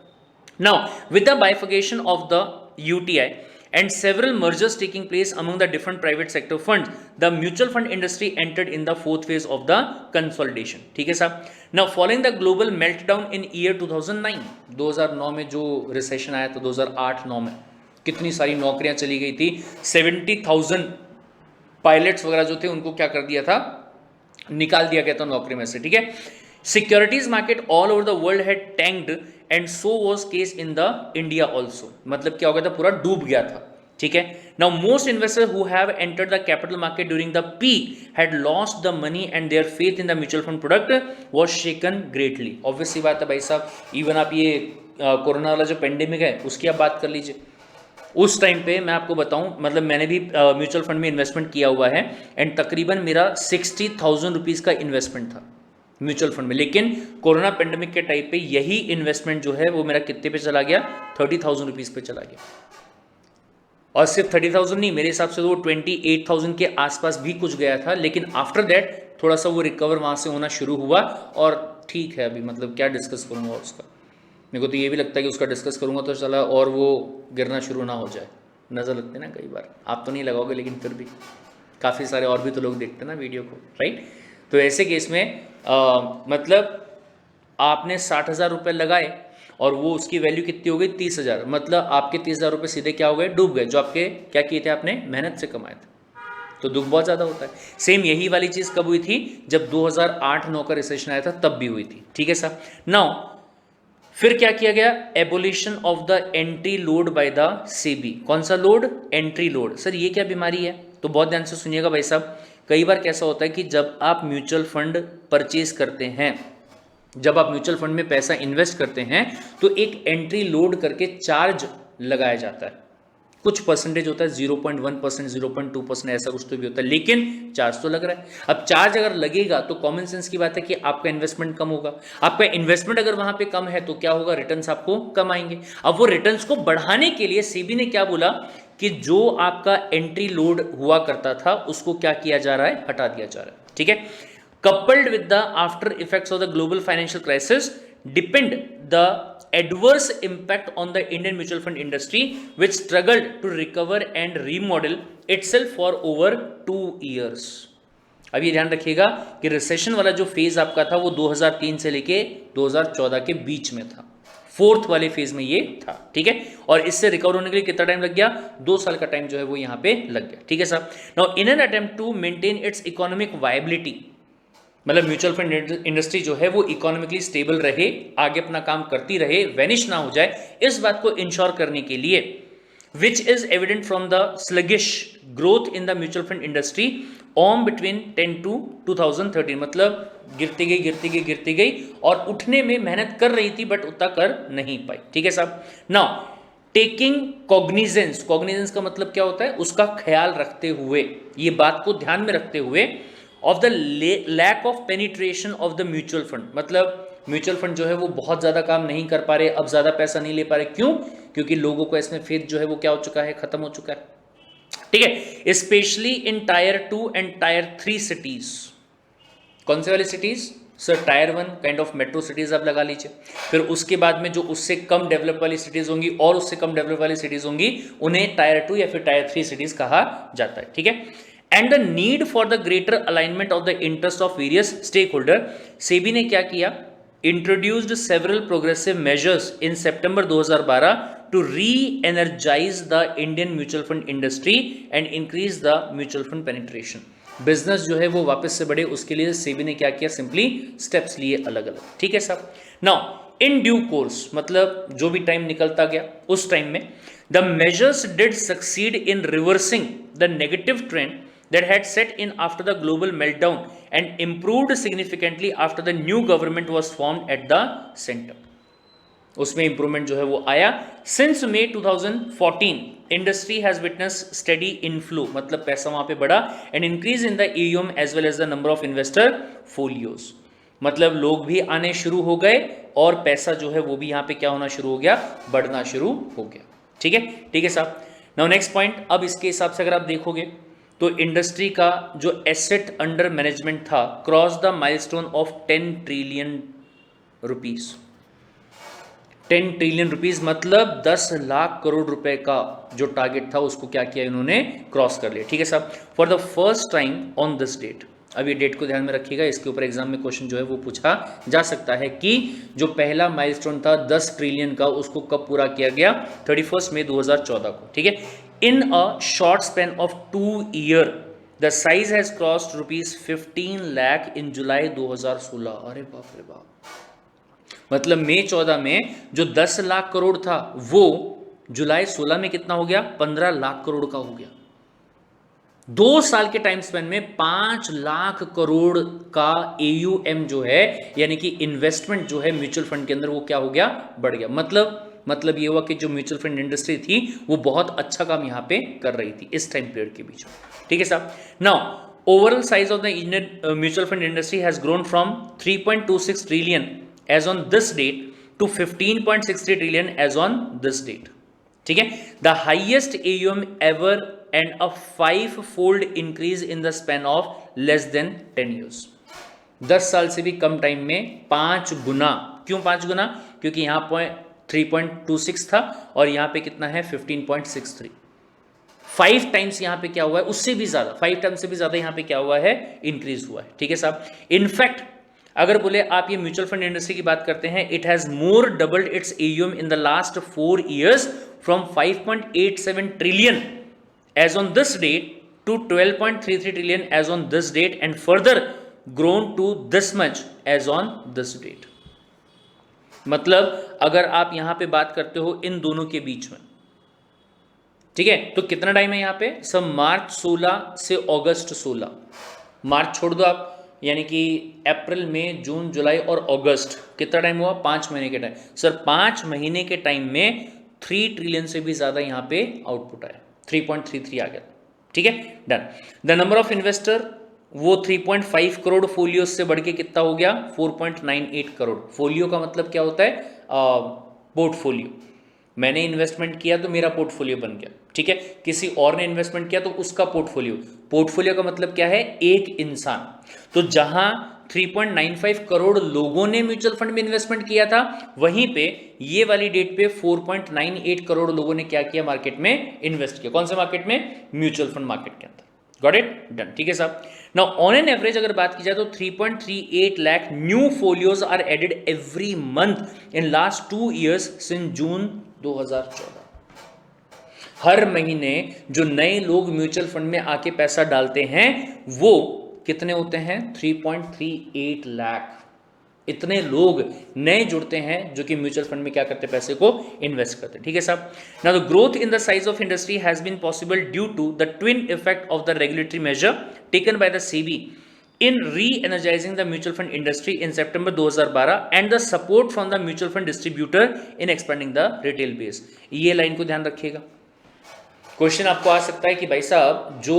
[SPEAKER 1] Now with the बाइफिकेशन of the UTI and several mergers taking place among the different private sector funds, the mutual fund industry entered in the fourth phase of the consolidation, ठीक है साहब। Now following the global meltdown in year 2009, 2009 में जो recession आया था 2008-9 में, कितनी सारी नौकरियां चली गई थी, 70,000 पायलट्स वगैरह जो थे उनको क्या कर दिया था, निकाल दिया गया था नौकरी में से, ठीक है। Securities market all over the world had tanked and so was case in the India also, मतलब क्या हो गया था, पूरा डूब गया था, ठीक है। Now most investors who have entered the capital market during the peak had lost the money and their faith in the mutual fund product was shaken greatly. Obvious सी बात है भाई साहब, इवन आप ये कोरोना वाला जो पेंडेमिक है उसकी आप बात कर लीजिए, उस टाइम पे मैं आपको बताऊं, मतलब मैंने भी म्यूचुअल फंड में इन्वेस्टमेंट किया हुआ है एंड तकरीबन मेरा 60,000 रुपीज़ का इन्वेस्टमेंट था म्यूचुअल फंड में, लेकिन कोरोना पेंडेमिक के टाइप पे यही इन्वेस्टमेंट जो है वो मेरा कितने पे चला गया, 30,000 रुपीज़ पे चला गया। और सिर्फ 30,000 नहीं, मेरे हिसाब से तो वो 28,000 के आसपास भी कुछ गया था, लेकिन आफ्टर दैट थोड़ा सा वो रिकवर वहाँ से होना शुरू हुआ और ठीक है। अभी मतलब क्या डिस्कस करूँगा उसका, मेरे को तो ये भी लगता है कि उसका डिस्कस करूँगा तो चला और वो गिरना शुरू ना हो जाए, नज़र लगते ना कई बार, आप तो नहीं लगाओगे लेकिन फिर भी काफ़ी सारे और भी तो लोग देखते ना वीडियो को, राइट। तो ऐसे केस में मतलब आपने 60,000 रुपये लगाए और वो उसकी वैल्यू कितनी हो गई, 30,000, मतलब आपके 30,000 रुपये सीधे क्या हो गए, डूब गए, जो आपके क्या किए थे, आपने मेहनत से कमाए थे। तो दुख बहुत ज़्यादा होता है। सेम यही वाली चीज़ कब हुई थी, जब 2008-9 का रिसेशन आया था तब भी हुई थी, ठीक है साहब। नाउ फिर क्या किया गया, abolition of the entry load bye the SEBI. कौन सा लोड, एंट्री लोड। सर ये क्या बीमारी है, तो बहुत ध्यान से सुनिएगा भाई साहब। कई बार कैसा होता है कि जब आप म्यूचुअल फंड परचेज करते हैं, जब आप म्यूचुअल फंड में पैसा इन्वेस्ट करते हैं तो एक एंट्री लोड करके चार्ज लगाया जाता है, कुछ परसेंटेज होता है, 0.1%, 0.2%, ऐसा कुछ तो भी होता है, लेकिन चार्ज तो लग रहा है। अब चार्ज अगर लगेगा तो कॉमन सेंस की बात है कि आपका इन्वेस्टमेंट कम होगा। आपका इन्वेस्टमेंट अगर वहां पे कम है तो क्या होगा, रिटर्न्स आपको कम आएंगे। अब वो रिटर्न्स को बढ़ाने के लिए सेबी ने क्या बोला कि जो आपका एंट्री लोड हुआ करता था उसको क्या किया जा रहा है, हटा दिया जा रहा है, ठीक है। coupled with the after effects of the global financial crisis depend the adverse impact on the Indian mutual fund industry which struggled to recover and remodel itself for over 2 years. अब ये ध्यान रखिएगा कि रिसेशन वाला जो phase आपका था वो 2003 से लेके 2014 के बीच में था, फोर्थ वाले फेज में ये था, ठीक है। और इससे रिकवर होने के लिए कितना टाइम लग गया? 2 साल का टाइम जो है वो यहाँ पे लग गया, ठीक है साहब। Now in an attempt to maintain its economic viability, मतलब म्यूचुअल फंड इंडस्ट्री जो है वो इकोनॉमिकली स्टेबल रहे, आगे अपना काम करती रहे, वेनिश ना हो जाए, इस बात को इंश्योर करने के लिए which is evident from the sluggish growth in the mutual fund industry on between 10 to 2013, मतलब गिरती गई और उठने में मेहनत कर रही थी बट उतना कर नहीं पाई, ठीक है साहब। नाउ टेकिंग कॉग्निजेंस, कॉग्निजेंस का मतलब क्या होता है? उसका ख्याल रखते हुए, ये बात को ध्यान में रखते हुए, of the lack of penetration of the mutual fund, मतलब म्यूचुअल फंड जो है वो बहुत ज़्यादा काम नहीं कर पा रहे, अब ज़्यादा पैसा नहीं ले पा रहे, क्यों? क्योंकि लोगों को इसमें फेथ जो है वो क्या हो चुका है? खत्म हो चुका है, ठीक है। Specially in tyre 2 and tyre 3 cities. कौन से वाली cities sir? Tyre 1 kind of metro cities आप लगा लीजिए, फिर उसके बाद में जो उससे कम डेवलप वाली सिटीज होंगी और उससे कम डेवलप वाली सिटीज होंगी, उन्हें टायर 2 या फिर टायर 3 सिटीज कहा जाता है, ठीक है। And the need for the greater alignment of the interest of various stakeholder, SEBI ने क्या किया? Introduced several progressive measures in September 2012 to re-energize the Indian mutual fund industry and increase the mutual fund penetration. Business जो है वो वापस से बढ़े, उसके लिए सेबी ने क्या किया? सिंपली स्टेप्स लिए अलग अलग, ठीक है साहब। नाउ इन ड्यू कोर्स, मतलब जो भी टाइम निकलता गया उस टाइम में, the measures did succeed in reversing the negative trend that had set in after the global meltdown and improved significantly after the new government was formed at the center. उसमें improvement जो है वो आया। Since May 2014 industry has witness steady inflow, मतलब पैसा वहां पे बढ़ा, and increase in the AUM as well as the number of investor folios, मतलब लोग भी आने शुरू हो गए और पैसा जो है वो भी यहाँ पे क्या होना शुरू हो गया? बढ़ना शुरू हो गया, ठीक है, ठीक है साहब। नाउ नेक्स्ट पॉइंट, अब इसके हिसाब से अगर आप देखोगे तो इंडस्ट्री का जो एसेट अंडर मैनेजमेंट था cross the milestone of 10 trillion rupees. 10 trillion rupees मतलब 10 लाख करोड़ रुपए का जो टारगेट था उसको क्या किया इन्होंने? क्रॉस कर लिया, ठीक है साहब। For the first time on this date, अब ये डेट को ध्यान में रखिएगा, इसके ऊपर एग्जाम में क्वेश्चन जो है वो पूछा जा सकता है कि जो पहला माइलस्टोन था 10 ट्रिलियन का, उसको कब पूरा किया गया? 31 मई 2014 को, ठीक है। In a short span of 2 years the size has crossed rupees 15 lakh in July 2016। अरे बाप रे बाप, मतलब मई 14 में जो 10 लाख करोड़ था वो जुलाई 16 में कितना हो गया? 15 लाख करोड़ का हो गया। 2 साल के टाइम स्पेन में 5 लाख करोड़ का AUM जो है, यानी कि इन्वेस्टमेंट जो है म्यूचुअल फंड के अंदर, वो क्या हो गया? बढ़ गया। मतलब ये हुआ कि जो म्यूचुअल फंड इंडस्ट्री थी वो बहुत अच्छा काम यहाँ पे कर रही थी इस टाइम पीरियड के बीच में, ठीक है साहब। Now overall size of the Indian mutual fund industry has grown from 3.26 trillion as on this date to 15.63 trillion as on this date, ठीक है। The highest AUM ever and a 5-fold increase in the span of less than 10 years। 10 साल से भी कम time में 5 गुना। क्यों 5 गुना? क्योंकि यहाँ पर 3.26 था और यहाँ पे कितना है? 15.63। 5 टाइम्स यहाँ पे क्या हुआ है? उससे भी ज्यादा, 5 टाइम्स से भी ज्यादा यहाँ पे क्या हुआ है? इंक्रीज हुआ है, ठीक है साहब। इनफैक्ट अगर बोले आप ये म्यूचुअल फंड इंडस्ट्री की बात करते हैं, it has more doubled its AUM in the last 4 years from 5.87 trillion as on this date to 12.33 trillion as on this date and further grown to this much as on this date. मतलब अगर आप यहां पे बात करते हो इन दोनों के बीच में, ठीक है, तो कितना टाइम है यहाँ पे? सब मार्च 16 से अगस्त 16। मार्च छोड़ दो आप, यानी कि अप्रैल मई जून जुलाई और अगस्त, कितना टाइम हुआ? 5 महीने के टाइम। सर 5 महीने के टाइम में 3 ट्रिलियन से भी ज्यादा यहाँ पे आउटपुट आया, 3.33 आ गया, ठीक है, done. The number of investor वो 3.5 करोड़ फोलियो से बढ़ के कितना हो गया? 4.98 करोड़। फोलियो का मतलब क्या होता है? पोर्टफोलियो। मैंने इन्वेस्टमेंट किया तो मेरा पोर्टफोलियो बन गया, ठीक है, किसी और ने इन्वेस्टमेंट किया तो उसका पोर्टफोलियो। पोर्टफोलियो का मतलब क्या है, एक इंसान। तो जहां 3.95 करोड़ लोगों ने म्यूचुअल फंड में इन्वेस्टमेंट किया था, वहीं पे ये वाली डेट पे 4.98 करोड़ लोगों ने क्या किया, मार्केट में इन्वेस्ट किया। कौन से मार्केट में, म्यूचुअल फंड मार्केट के अंदर। गॉट इट, डन, ठीक है साहब। नाउ ऑन एन एवरेज अगर बात की जाए तो 3.38 lakh new folios are added every month in last 2 years since June 2014। हर महीने जो नए लोग म्यूचुअल फंड में आके पैसा डालते हैं वो कितने होते हैं, 3.38 लाख। इतने लोग नए जुड़ते हैं जो कि म्यूचुअल फंड में क्या करते हैं, पैसे को इन्वेस्ट करते हैं, ठीक है साहब। Now the growth in the size of industry has been possible due to the twin effect of the regulatory measure taken by the SEBI in re-energizing the mutual fund industry in September 2012 and the support from the mutual fund distributor in expanding the retail base। ये line को ध्यान रखिएगा। Question आपको आ सकता है कि भाई साहब जो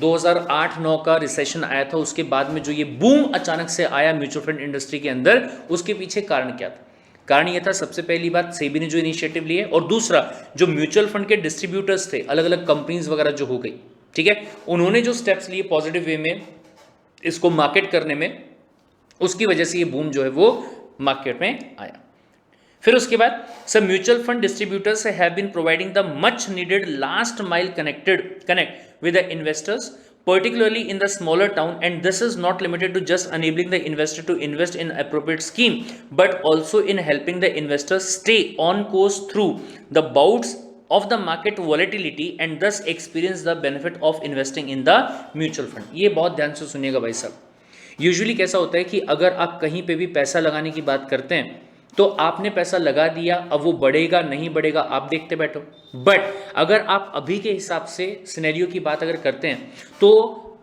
[SPEAKER 1] 2008-9 का रिसेशन आया था उसके बाद में जो ये बूम अचानक से आया म्यूचुअल फंड इंडस्ट्री के अंदर, उसके पीछे कारण क्या था। कारण ये था, सबसे पहली बात सेबी ने जो इनिशिएटिव लिए, और दूसरा जो म्यूचुअल फंड के डिस्ट्रीब्यूटर्स थे, अलग अलग कंपनीज वगैरह जो हो गई, ठीक है, उन्होंने जो स्टेप्स लिए पॉजिटिव वे में इसको मार्केट करने में, उसकी वजह से ये बूम जो है वो मार्केट में आया। फिर उसके बाद सब mutual fund distributors have been providing the much needed last mile connect with the investors particularly in the smaller town, and this is not limited to just enabling the investor to invest in appropriate scheme but also in helping the investors stay on course through the bouts of the market volatility and thus experience the benefit of investing in the mutual fund। ये बहुत ध्यान से सुनिएगा भाई साहब। Usually कैसा होता है कि अगर आप कहीं पे भी पैसा लगाने की बात करते हैं तो आपने पैसा लगा दिया, अब वो बढ़ेगा नहीं बढ़ेगा आप देखते बैठो। बट अगर आप अभी के हिसाब से सिनेरियो की बात अगर करते हैं तो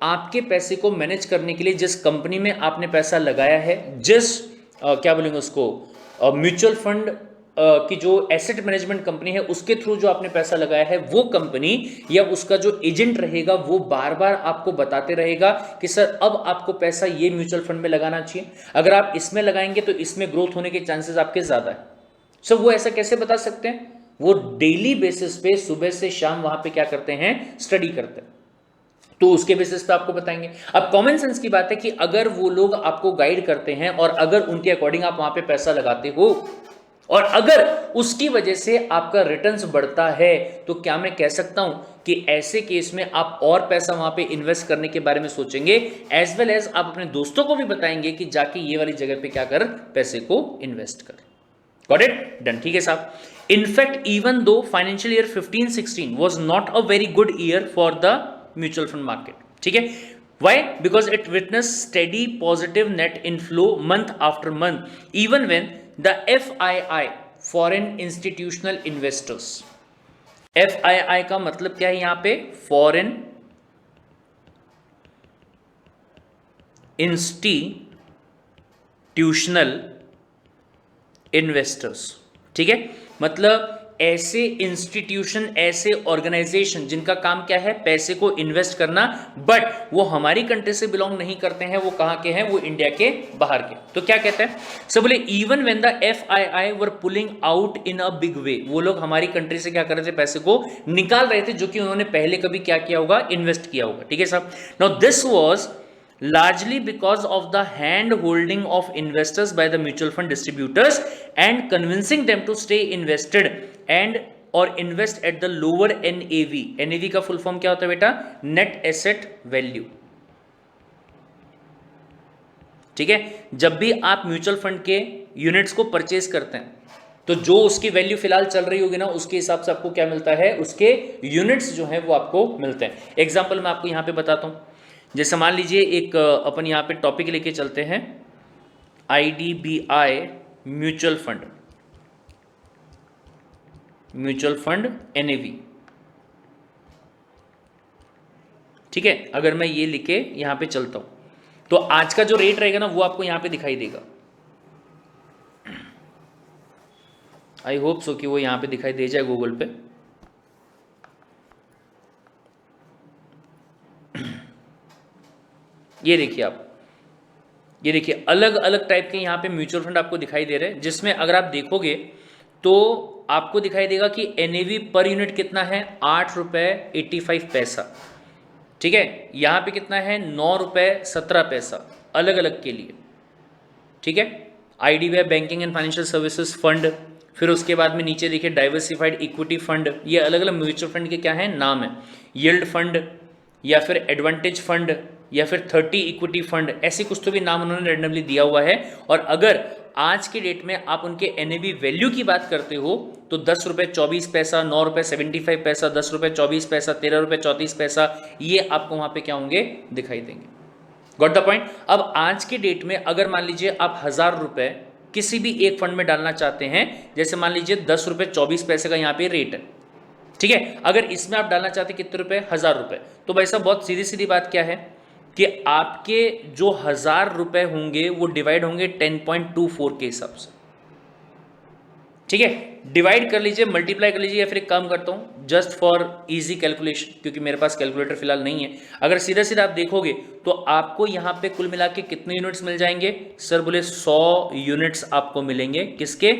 [SPEAKER 1] आपके पैसे को मैनेज करने के लिए जिस कंपनी में आपने पैसा लगाया है, जिस क्या बोलेंगे उसको, म्यूचुअल फंड की जो एसेट मैनेजमेंट कंपनी है उसके थ्रू जो आपने पैसा लगाया है, वो कंपनी या उसका जो एजेंट रहेगा वो बार बार आपको बताते रहेगा कि सर अब आपको पैसा ये म्यूचुअल फंड में लगाना चाहिए, अगर आप इसमें लगाएंगे तो इसमें ग्रोथ होने के चांसेस आपके ज्यादा है। सर वो ऐसा कैसे बता सकते हैं, वो डेली बेसिस पे सुबह से शाम वहां पे क्या करते हैं, स्टडी करते हैं, तो उसके बेसिस पे आपको बताएंगे। अब कॉमन सेंस की बात है कि अगर वो लोग आपको गाइड करते हैं और अगर उनके अकॉर्डिंग आप वहां पे पैसा लगाते हो और अगर उसकी वजह से आपका रिटर्न्स बढ़ता है, तो क्या मैं कह सकता हूं कि ऐसे केस में आप और पैसा वहां पे इन्वेस्ट करने के बारे में सोचेंगे, एज वेल एज आप अपने दोस्तों को भी बताएंगे कि जाके ये वाली जगह पे क्या कर, पैसे को इन्वेस्ट कर। गॉट इट, डन, ठीक है साहब। In fact even though financial year 15-16 was not a very good year for the mutual fund market, ठीक है। Why? Because it witnessed steady positive net inflow month after month, even when the FII, Foreign Institutional Investors, FII का मतलब क्या है यहाँ पे, Foreign Institutional Investors, ठीक है, मतलब ऐसे इंस्टीट्यूशन, ऐसे ऑर्गेनाइजेशन जिनका काम क्या है, पैसे को इन्वेस्ट करना, बट वो हमारी कंट्री से बिलोंग नहीं करते हैं, वो कहां के हैं, वो इंडिया के बाहर के। तो क्या कहते हैं, सब बोले even when the FII were pulling out in a big way, वो लोग हमारी कंट्री से क्या कर रहे थे, पैसे को निकाल रहे थे जो कि उन्होंने पहले कभी क्या किया होगा, इन्वेस्ट किया होगा, ठीक है साहब। Now this was largely because of the hand holding of investors by the mutual fund distributors and convincing them to stay invested and or invest at the lower NAV। NAV का full form क्या होता है बेटा, net asset value, ठीक है। जब भी आप म्यूचुअल फंड के यूनिट्स को परचेज करते हैं तो जो उसकी वैल्यू फिलहाल चल रही होगी ना, उसके हिसाब से आपको क्या मिलता है, उसके यूनिट्स जो है वो आपको मिलते हैं। एग्जाम्पल मैं आपको यहां पे बताता हूं, जैसे मान लीजिए एक अपन यहाँ पे टॉपिक लेके चलते हैं, IDBI म्यूचुअल फंड NAV, ठीक है। अगर मैं ये लिखे यहाँ पे चलता हूँ तो आज का जो रेट रहेगा ना वो आपको यहाँ पे दिखाई देगा। आई होप सो कि वो यहाँ पे दिखाई दे जाए गूगल पे। ये देखिए आप, ये देखिए अलग अलग टाइप के यहाँ पे म्यूचुअल फंड आपको दिखाई दे रहे हैं, जिसमें अगर आप देखोगे तो आपको दिखाई देगा कि NAV पर यूनिट कितना है, 8 रुपये 85 पैसा। ठीक है, यहाँ पे कितना है, 9 रुपये 17 पैसा अलग अलग के लिए। ठीक है, IDBI banking and financial services fund, फिर उसके बाद में नीचे देखिए डाइवर्सिफाइड इक्विटी फंड, ये अलग अलग म्यूचुअल फंड के क्या है नाम है, यील्ड फंड या फिर एडवांटेज फंड या फिर 30 इक्विटी फंड, ऐसे कुछ तो भी नाम उन्होंने रैंडमली दिया हुआ है। और अगर आज के डेट में आप उनके NAV वैल्यू की बात करते हो तो 10 रुपये 24 पैसा, 9 रुपये 75 पैसा, 10 रुपये 24 पैसा, 13 रुपये 34 पैसा, ये आपको वहां पे क्या होंगे, दिखाई देंगे। Got the point. अब आज के डेट में अगर मान लीजिए आप 1000 रुपये किसी भी एक फंड में डालना चाहते हैं, जैसे मान लीजिए 10 रुपये 24 पैसे का यहाँ पे रेट है, ठीक है, अगर इसमें आप डालना चाहते हैं कितने रुपए, 1000 रुपए, तो भाई साहब बहुत सीधी सीधी बात क्या है कि आपके जो 1000 रुपए होंगे वो डिवाइड होंगे 10.24 के हिसाब से। ठीक है, डिवाइड कर लीजिए, मल्टीप्लाई कर लीजिए, या फिर एक काम करता हूं जस्ट फॉर इजी कैलकुलेशन, क्योंकि मेरे पास कैलकुलेटर फिलहाल नहीं है, अगर सीधा सीधा आप देखोगे तो आपको यहां पे कुल मिला के कितने यूनिट्स मिल जाएंगे, सर बोले 100 यूनिट्स आपको मिलेंगे, किसके,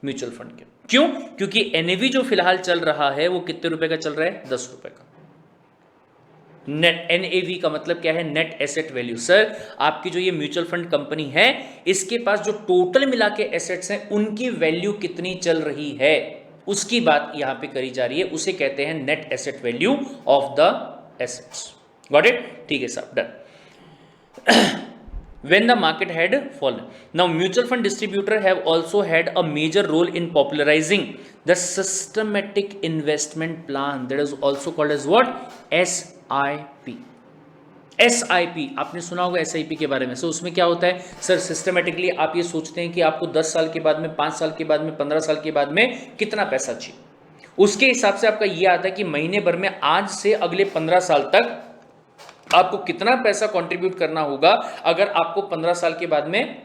[SPEAKER 1] म्यूचुअल फंड के। क्यों, क्योंकि NAV जो फिलहाल चल रहा है वो कितने रुपए का चल रहा है, 10 रुपए का। नेट NAV का मतलब क्या है, नेट एसेट वैल्यू। सर आपकी जो ये म्यूचुअल फंड कंपनी है इसके पास जो टोटल मिला के एसेट्स हैं उनकी वैल्यू कितनी चल रही है, उसकी बात यहां पे करी जा रही है, उसे कहते हैं net asset value of the assets. Got it, ठीक है साहब, done. When the market had fallen. Now mutual fund distributor have also had a major role in popularizing the systematic investment plan, that is also called as what, SIP। SIP आपने सुना होगा SIP के बारे में। सो उसमें क्या होता है सर, सिस्टमेटिकली आप ये सोचते हैं कि आपको 10 साल के बाद में, 5 साल के बाद में, 15 साल के बाद में कितना पैसा चाहिए, उसके हिसाब से आपका ये आता है कि महीने भर में आज से अगले 15 साल तक आपको कितना पैसा कंट्रीब्यूट करना होगा, अगर आपको 15 साल के बाद में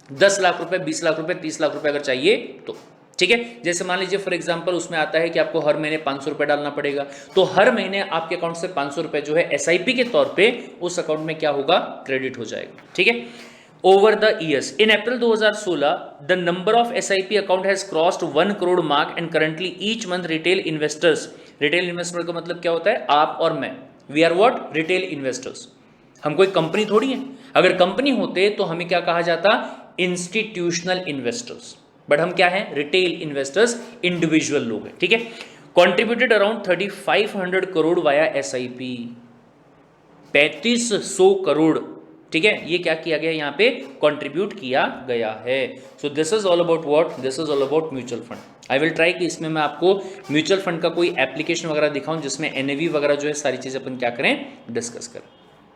[SPEAKER 1] 10 लाख रुपए, 20 लाख रुपए, 30 लाख रुपए अगर चाहिए तो। ठीक है, जैसे मान लीजिए फॉर एग्जांपल उसमें आता है कि आपको हर महीने 500 रुपए डालना पड़ेगा, तो हर महीने आपके अकाउंट से 500 रुपए जो है SIP के तौर पे उस अकाउंट में क्या होगा, क्रेडिट हो जाएगा। ठीक है, over the years, in April 2016 the number of SIP account has crossed 1 crore mark and currently each month retail investors, retail investor का मतलब क्या होता है, आप और मैं, we are what, retail investors. हम कोई कंपनी थोड़ी है, अगर कंपनी होते तो हमें क्या कहा जाता, इंस्टीट्यूशनल इन्वेस्टर्स, बट हम क्या है, रिटेल इन्वेस्टर्स, इंडिविजुअल लोग हैं। ठीक है, contributed around 3500 crore via SIP, 3500 crore. ठीक है, ये क्या किया गया, यहाँ पे कंट्रीब्यूट किया गया है। So this is all about what, this is all about mutual fund. I will try कि इसमें मैं आपको म्यूचुअल फंड का कोई एप्लीकेशन वगैरह दिखाऊं जिसमें NAV वगैरह जो है सारी चीजें अपन क्या करें, डिस्कस करें।